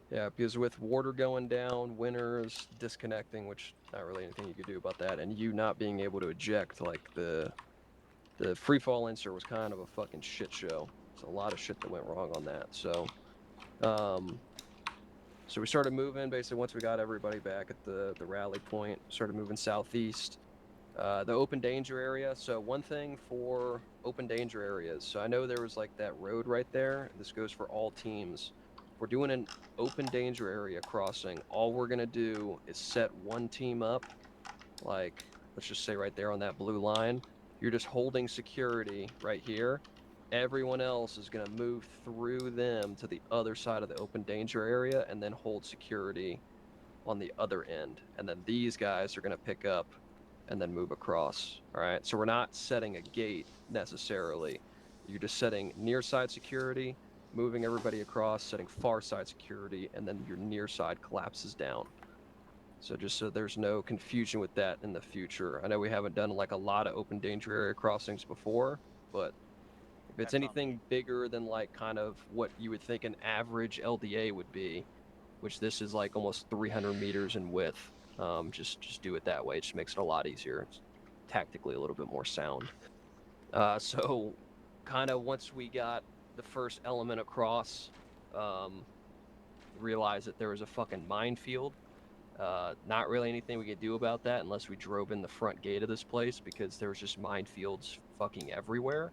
Speaker 6: Yeah, because with Warder going down, Winners disconnecting, which not really anything you could do about that, and you not being able to eject, like the free fall insert was kind of a fucking shit show. There's a lot of shit that went wrong on that. So we started moving basically once we got everybody back at the rally point, started moving southeast. The open danger area. So one thing for open danger areas. So I know there was like that road right there. This goes for all teams. If we're doing an open danger area crossing, all we're gonna do is set one team up. Like, let's just say right there on that blue line. You're just holding security right here. Everyone else is gonna move through them to the other side of the open danger area and then hold security on the other end. And then these guys are gonna pick up and then move across. All right, so we're not setting a gate necessarily. You're just setting near side security, moving everybody across, setting far side security, and then your near side collapses down. So just so there's no confusion with that in the future. I know we haven't done like a lot of open danger area crossings before, but if it's anything bigger than like kind of what you would think an average LDA would be, which this is like almost 300 meters in width, just do it that way. It just makes it a lot easier. It's tactically a little bit more sound. So kind of once we got the first element across, realized that there was a fucking minefield. Not really anything we could do about that unless we drove in the front gate of this place, because there was just minefields fucking everywhere.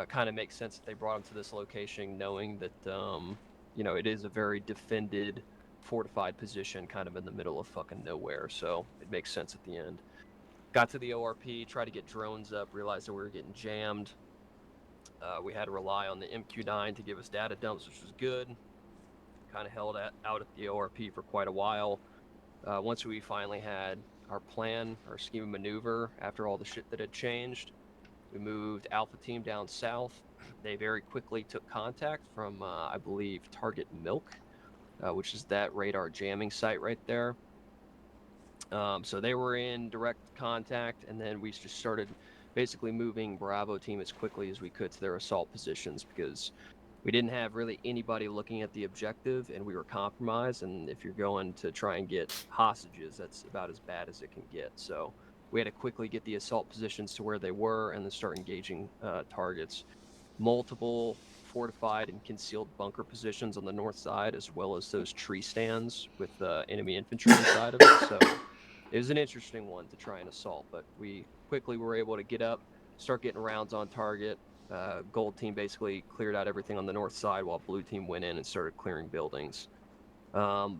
Speaker 6: Kind of makes sense that they brought them to this location, knowing that it is a very defended, fortified position, kind of in the middle of fucking nowhere. So it makes sense at the end. Got to the ORP, tried to get drones up, realized that we were getting jammed. We had to rely on the MQ-9 to give us data dumps, which was good. Kind of held out at the ORP for quite a while. Once we finally had our plan, our scheme of maneuver, after all the shit that had changed, we moved Alpha Team down south, they very quickly took contact from, I believe, Target Milk, which is that radar jamming site right there. So they were in direct contact, and then we just started basically moving Bravo team as quickly as we could to their assault positions because we didn't have really anybody looking at the objective, and we were compromised. And if you're going to try and get hostages, that's about as bad as it can get. So we had to quickly get the assault positions to where they were and then start engaging targets. Multiple fortified and concealed bunker positions on the north side, as well as those tree stands with enemy infantry inside of it. So it was an interesting one to try and assault, but we quickly were able to get up, start getting rounds on target. Gold team basically cleared out everything on the north side while blue team went in and started clearing buildings.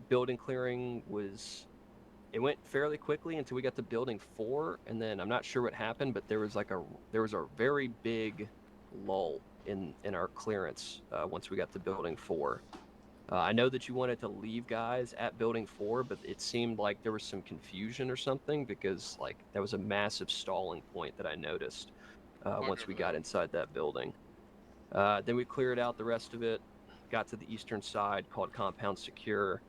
Speaker 6: Building clearing it went fairly quickly until we got to building 4, and then I'm not sure what happened, but there was a very big lull in our clearance once we got to building 4. I know that you wanted to leave guys at building 4, but it seemed like there was some confusion or something because like there was a massive stalling point that I noticed once we got inside that building. Then we cleared out the rest of it, got to the eastern side, called compound secure.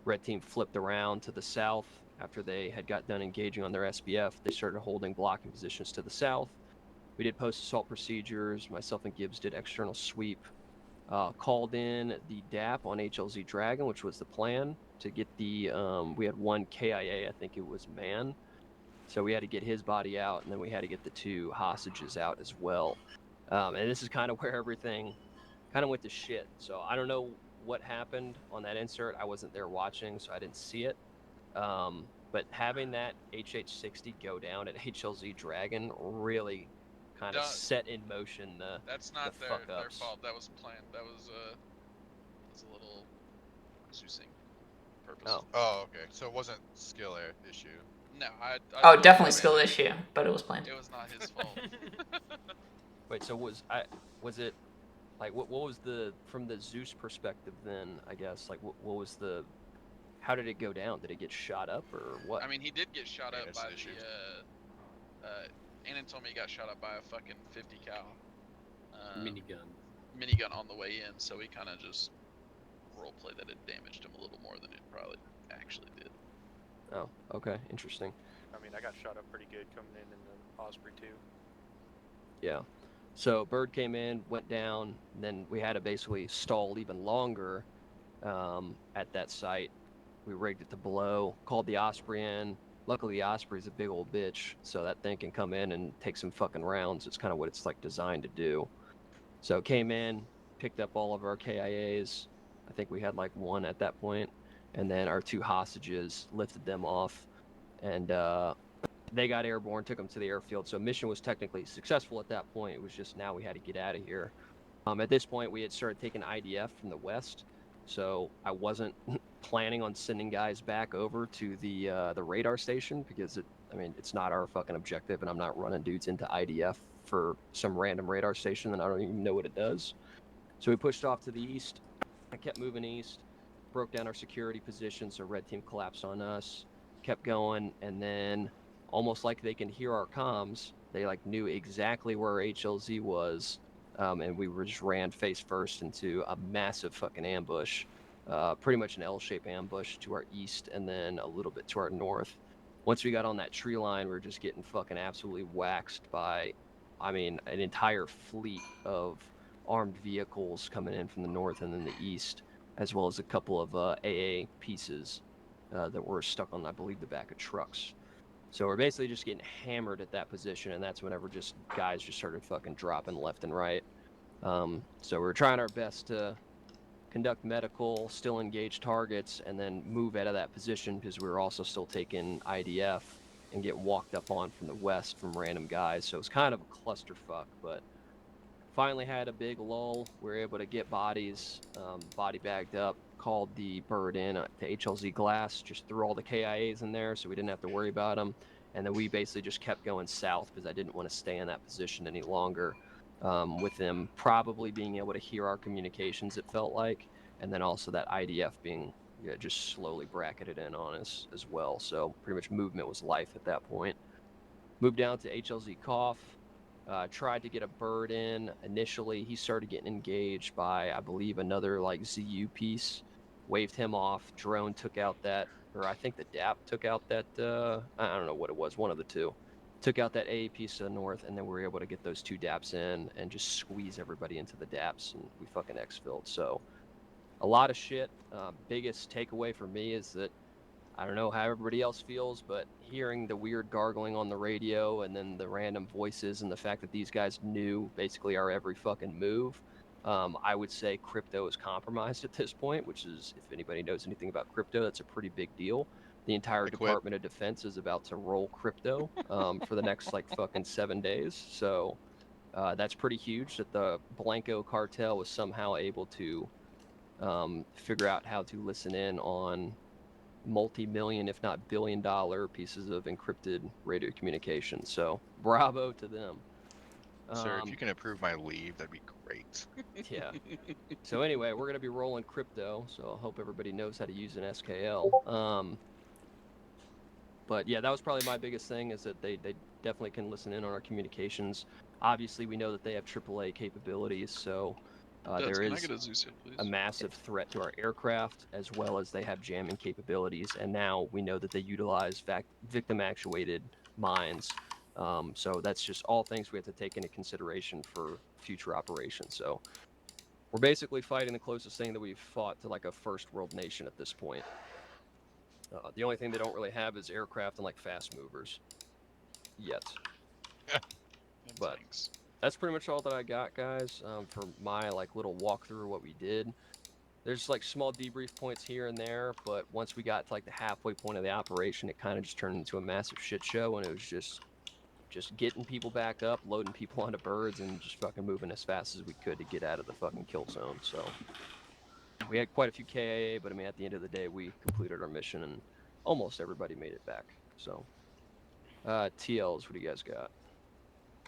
Speaker 6: Red team flipped around to the south after they had got done engaging on their SBF. They started holding blocking positions to the south. We did post-assault procedures. Myself and Gibbs did external sweep. Called in the DAP on HLZ Dragon, which was the plan to get the, we had one KIA, I think it was Man. So we had to get his body out, and then we had to get the 2 hostages out as well. And this is kind of where everything kind of went to shit. So I don't know what happened on that insert. I wasn't there watching, so I didn't see it. But having that HH-60 go down at HLZ Dragon really kind of set in motion
Speaker 1: That's not
Speaker 6: the
Speaker 1: their
Speaker 6: fuck-ups.
Speaker 1: fault. That was planned. That was a little Zeusing purpose.
Speaker 5: Oh, okay. So it wasn't skill issue.
Speaker 1: No,
Speaker 10: Oh, definitely skill issue, but it was planned.
Speaker 1: It was not his fault.
Speaker 6: Wait, so was it like what was the from the Zeus perspective then? I guess like what was the how did it go down? Did it get shot up or what?
Speaker 1: I mean, he did get shot up by Annan told me he got shot up by a fucking 50 cal minigun on the way in, so he kind of just roleplay that it damaged him a little more than it probably actually did.
Speaker 6: Oh, okay, interesting.
Speaker 4: I mean, I got shot up pretty good coming in the Osprey too.
Speaker 6: Yeah. So Bird came in, went down, and then we had to basically stall even longer at that site. We rigged it to blow, called the Osprey in. Luckily, the Osprey's a big old bitch, so that thing can come in and take some fucking rounds. It's kind of what it's like designed to do. So came in, picked up all of our KIAs. I think we had like 1 at that point, and then our 2 hostages, lifted them off, and they got airborne, took them to the airfield. So mission was technically successful at that point. It was just now we had to get out of here. At this point, we had started taking IDF from the west, so I wasn't planning on sending guys back over to the radar station because it's not our fucking objective, and I'm not running dudes into IDF for some random radar station that I don't even know what it does. So we pushed off to the east. I kept moving east, broke down our security position, so red team collapsed on us, kept going, and then almost like they can hear our comms, they like knew exactly where HLZ was, and we just ran face first into a massive fucking ambush, pretty much an L-shaped ambush to our east and then a little bit to our north. Once we got on that tree line, we were just getting fucking absolutely waxed by, an entire fleet of armed vehicles coming in from the north and then the east, as well as a couple of AA pieces that were stuck on, I believe, the back of trucks. So we're basically just getting hammered at that position, and that's whenever just guys just started fucking dropping left and right. So we're trying our best to conduct medical, still engage targets, and then move out of that position because we were also still taking IDF and getting walked up on from the west from random guys. So it's kind of a clusterfuck, but finally had a big lull. We were able to get bodies, body bagged up, called the Bird in to HLZ Glass, just threw all the KIAs in there so we didn't have to worry about them. And then we basically just kept going south because I didn't want to stay in that position any longer, with them probably being able to hear our communications, it felt like, and then also that IDF being just slowly bracketed in on us as well. So pretty much movement was life at that point. Moved down to HLZ Cough. Tried to get a bird in. Initially, he started getting engaged by, I believe, another like ZU piece. Waved him off. Drone took out that, or I think the DAP took out that, I don't know what it was, one of the two. Took out that AA piece to the north, and then we were able to get those 2 DAPs in and just squeeze everybody into the DAPs, and we fucking exfilled. So a lot of shit. Biggest takeaway for me is that I don't know how everybody else feels, but hearing the weird gargling on the radio and then the random voices and the fact that these guys knew basically our every fucking move, I would say crypto is compromised at this point, which is, if anybody knows anything about crypto, that's a pretty big deal. The entire Department of Defense is about to roll crypto for the next like fucking 7 days. So that's pretty huge that the Blanco cartel was somehow able to figure out how to listen in on multi-million, if not billion-dollar pieces of encrypted radio communication. So bravo to them.
Speaker 5: Sir, if you can approve my leave, that'd be great.
Speaker 6: Yeah. So anyway, we're gonna be rolling crypto, so I hope everybody knows how to use an SKL. But yeah, that was probably my biggest thing, is that they definitely can listen in on our communications. Obviously, we know that they have AAA capabilities, so there is a massive threat to our aircraft, as well as they have jamming capabilities. And now we know that they utilize victim-actuated mines. So that's just all things we have to take into consideration for future operations. So we're basically fighting the closest thing that we've fought to like a first world nation at this point. The only thing they don't really have is aircraft and like fast movers yet. But that's pretty much all that I got, guys, for my like little walkthrough of what we did. There's like small debrief points here and there, but once we got to like the halfway point of the operation, it kind of just turned into a massive shit show, and it was just getting people back up, loading people onto birds, and just fucking moving as fast as we could to get out of the fucking kill zone. So we had quite a few KIA, but I mean, at the end of the day, we completed our mission, and almost everybody made it back. So TLs, what do you guys got?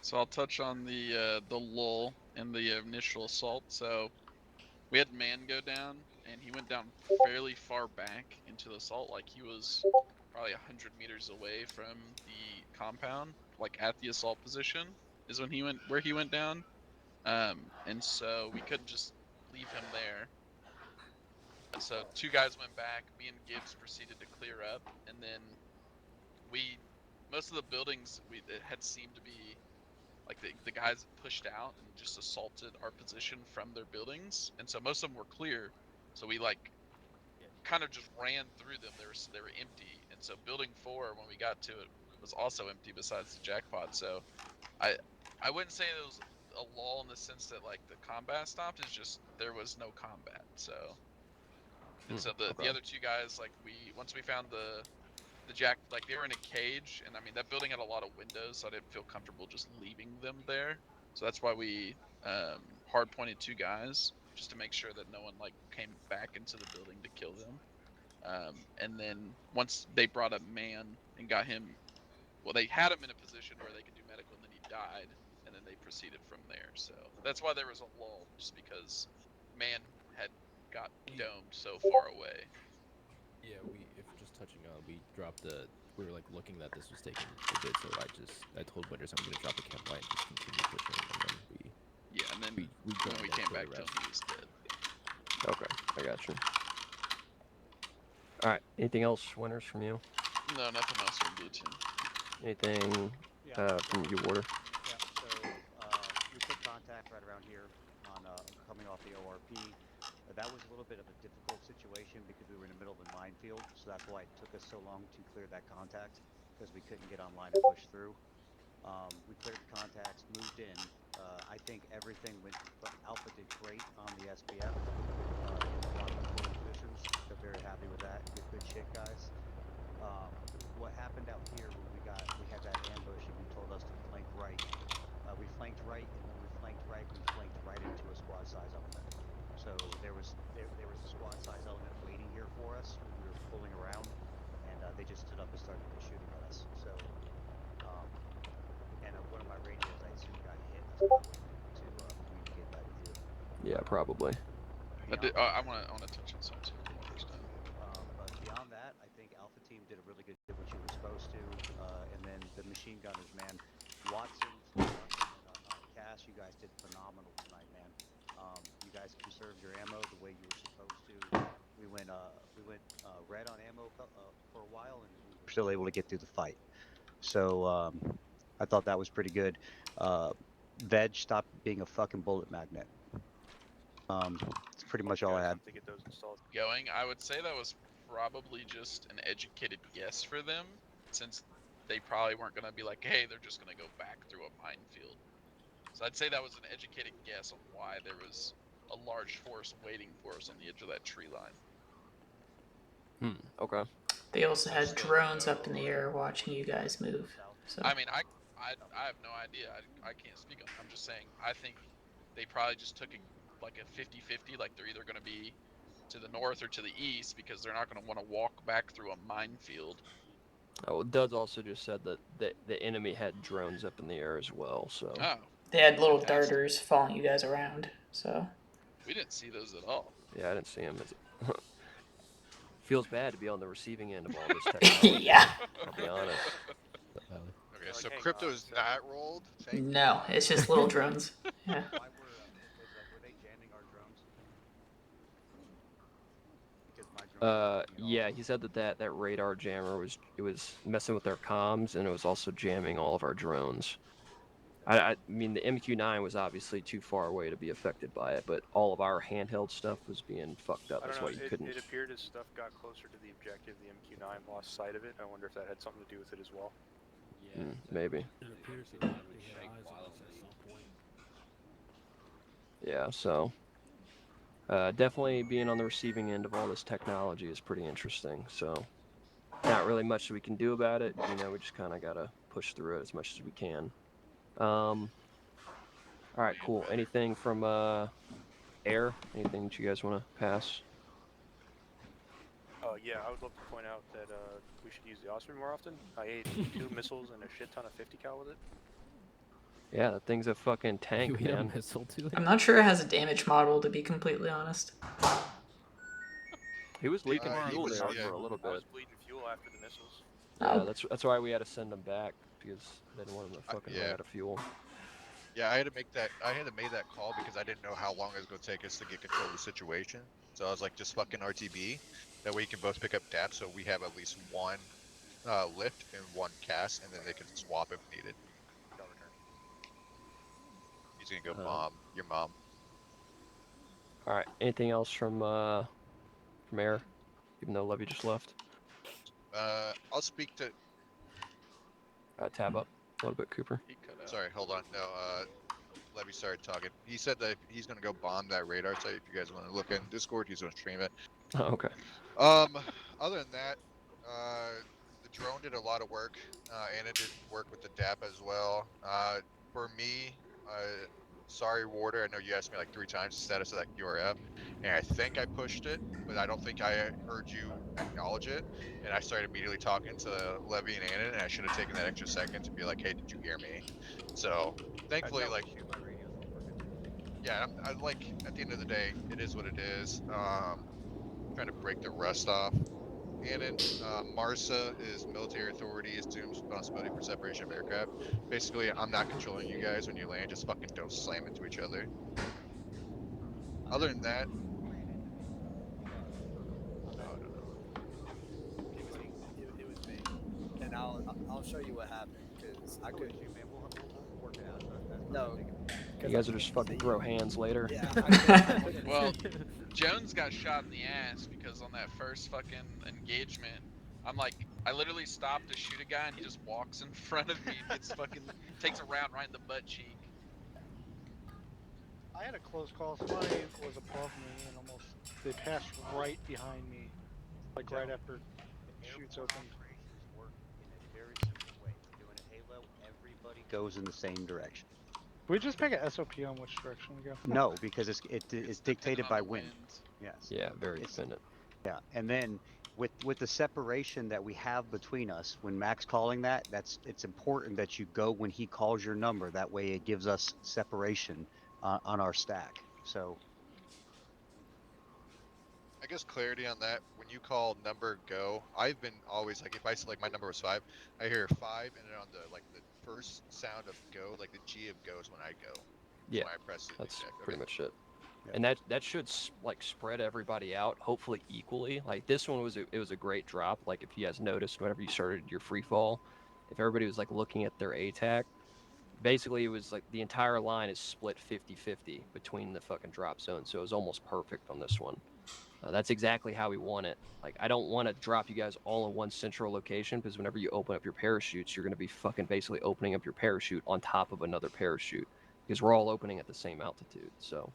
Speaker 1: So I'll touch on the lull in the initial assault. So we had man go down, and he went down fairly far back into the assault. Like he was probably 100 meters away from the compound, like at the assault position is when he went down. And so we couldn't just leave him there. So 2 guys went back. Me and Gibbs proceeded to clear up, and then most of the buildings it had seemed to be like the guys pushed out and just assaulted our position from their buildings, and so most of them were clear. So we like kind of just ran through them. They were empty, and so building 4 when we got to it was also empty besides the jackpot. So I wouldn't say it was a lull in the sense that like the combat stopped. It's just there was no combat. So and so the other 2 guys, like once we found the jack, like they were in a cage, and I mean that building had a lot of windows, so I didn't feel comfortable just leaving them there. So that's why we hard pointed 2 guys just to make sure that no one like came back into the building to kill them. And then once they brought up man and got him, well, they had him in a position where they could do medical, and then he died, and then they proceeded from there. So that's why there was a lull, just because man had got domed so far away.
Speaker 2: Yeah, if just touching on, we were like looking that this was taking a bit, so I told Winters I'm gonna drop the camp light and just continue pushing, and then
Speaker 1: we came back to him, he was dead.
Speaker 6: Okay, I got you. All right, anything else, Winters, from you?
Speaker 1: No, nothing else from Blue Team.
Speaker 6: Anything from you, Warder?
Speaker 3: Yeah, so we took contact right around here on coming off the ORP. That was a little bit of a difficult situation because we were in the middle of a minefield, so that's why it took us so long to clear that contact, because we couldn't get online and push through. We cleared the contacts, moved in. I think everything went. Alpha did great on the SPF. Positions. They're very happy with that. Good shit, guys. What happened out here when we had that ambush and you told us to flank right. We flanked right, and when we flanked right into a squad size element. So there was a squad size element waiting here for us when we were pulling around, and they just stood up and started shooting at us. So, and one of my radios I assume got hit. That's why I waited to communicate that with you.
Speaker 6: Yeah, probably.
Speaker 1: I want to touch on something too.
Speaker 3: But beyond that, I think Alpha Team did a really good job, what you were supposed to, and then the machine gunners, man, Watson and Pass. You guys did phenomenal tonight, man. You guys conserved your ammo the way you were supposed to. We went red on ammo for a while, and we were still able to get through the fight. So I thought that was pretty good. Veg stopped being a fucking bullet magnet. It's pretty much all I had.
Speaker 4: To get those installed.
Speaker 1: Going, I would say that was probably just an educated guess for them, since they probably weren't going to be like, hey, they're just going to go back through a minefield. So I'd say that was an educated guess on why there was a large force waiting for us on the edge of that tree line.
Speaker 6: Okay.
Speaker 10: They also had drones up in the air watching you guys move. So
Speaker 1: I mean, I have no idea. I can't speak on it. I'm just saying, I think they probably just took a 50-50, like they're either going to be to the north or to the east, because they're not going to want to walk back through a minefield.
Speaker 6: Oh, Duds also just said that the enemy had drones up in the air as well. So
Speaker 10: they had little
Speaker 1: fantastic.
Speaker 10: darters following you guys around. So
Speaker 1: We didn't see those at all.
Speaker 6: yeah, I didn't see him. Feels bad to be on the receiving end of all this technology.
Speaker 10: Yeah.
Speaker 6: I'll be honest.
Speaker 5: Okay, so crypto's not rolled.
Speaker 10: no, it's just little drones. Yeah.
Speaker 3: Why were they jamming our drones? Because my drones
Speaker 6: Yeah, he said that radar jammer was messing with their comms, and it was also jamming all of our drones. I mean, the MQ-9 was obviously too far away to be affected by it, but all of our handheld stuff was being fucked up.
Speaker 4: I don't
Speaker 6: That's
Speaker 4: know.
Speaker 6: why you couldn't.
Speaker 4: It appeared as stuff got closer to the objective. The MQ-9 lost sight of it. I wonder if that had something to do with it as well.
Speaker 2: Yeah,
Speaker 6: Maybe.
Speaker 15: It appears that they had eyes on us at some point.
Speaker 6: Yeah, so definitely being on the receiving end of all this technology is pretty interesting. So not really much that we can do about it. You know, we just kind of gotta push through it as much as we can. All right, cool. Anything from air? Anything that you guys want to pass?
Speaker 4: Yeah, I would love to point out that we should use the Osprey more often. I ate 2 missiles and a shit ton of 50 cal with it.
Speaker 6: Yeah, that thing's a fucking tank,
Speaker 2: You hit a
Speaker 6: man.
Speaker 2: missile to it?
Speaker 10: I'm not sure it has a damage model, to be completely honest.
Speaker 6: He was leaking
Speaker 5: he
Speaker 6: fuel
Speaker 5: was-
Speaker 6: there
Speaker 5: yeah.
Speaker 6: for a little
Speaker 4: I was
Speaker 6: bit.
Speaker 4: bleeding fuel after the missiles.
Speaker 6: Yeah, that's why we had to send him back, because they didn't want him to fucking run
Speaker 5: yeah.
Speaker 6: out of fuel.
Speaker 5: Yeah, I had to make that call because I didn't know how long it was going to take us to get control of the situation. So I was like, just fucking RTB. That way you can both pick up DAP, so we have at least one lift and one cast, and then they can swap if needed. He's gonna go bomb your mom.
Speaker 6: All right. Anything else from air? Even though Levy just left.
Speaker 5: I'll speak to.
Speaker 6: Tab up a little bit, Cooper.
Speaker 5: Sorry, hold on. No, Levy started talking. He said that he's gonna go bomb that radar site. If you guys want to look in Discord, he's gonna stream it.
Speaker 6: Oh, okay.
Speaker 5: Other than that, the drone did a lot of work, and it did work with the DAP as well. For me, sorry, Warder, I know you asked me like 3 times the status of that QRF, and I think I pushed it, but I don't think I heard you acknowledge it. And I started immediately talking to Levy and Annan, and I should have taken that extra second to be like, hey, did you hear me? So, thankfully, like, yeah, I like, at the end of the day, it is what it is. Trying to break the rust off. Annan, MARSA is military authority, assumes responsibility for separation of aircraft. Basically, I'm not controlling you guys when you land, just fucking don't slam into each other. Other than that,
Speaker 14: It was me, and I'll show you what happened because I could.
Speaker 3: We'll work it out.
Speaker 14: No,
Speaker 6: You guys will just fucking throw hands later.
Speaker 14: Yeah.
Speaker 1: Well, Jones got shot in the ass because on that first fucking engagement, I'm like, I literally stopped to shoot a guy and he just walks in front of me and gets fucking takes a round right in the butt cheek.
Speaker 13: I had a close call. Somebody was above me and they passed right behind me, like right after shoots opened.
Speaker 3: Work in a very simple way. We're doing a halo. Everybody goes in the same direction.
Speaker 13: Can we just make an SOP on which direction we go?
Speaker 3: No, because it's dictated by wind. Yes.
Speaker 6: Yeah, very dependent.
Speaker 3: Yeah, and then with the separation that we have between us, when Mac's calling that, it's important that you go when he calls your number. That way, it gives us separation on our stack. So.
Speaker 5: I guess clarity on that. When you call number go, I've been always like, if I select my number was 5, I hear 5, and then on the first sound of go, like the G of go is when I go.
Speaker 6: Yeah,
Speaker 5: why I pressed it.
Speaker 6: that's
Speaker 5: Jack.
Speaker 6: pretty
Speaker 5: Okay.
Speaker 6: much it.
Speaker 3: Yeah.
Speaker 6: And that should like spread everybody out, hopefully equally. Like this one was a great drop. Like if you guys noticed, whenever you started your free fall, if everybody was like looking at their ATAC, basically it was like the entire line is split 50-50 between the fucking drop zones. So it was almost perfect on this one. That's exactly how we want it. Like I don't want to drop you guys all in one central location, because whenever you open up your parachutes, you're going to be fucking basically opening up your parachute on top of another parachute, because we're all opening at the same altitude. So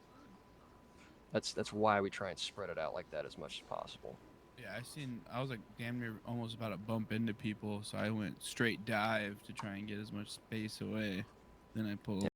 Speaker 6: that's why we try and spread it out like that as much as possible.
Speaker 7: Yeah, I was like damn near almost about to bump into people, so I went straight dive to try and get as much space away. Then I pulled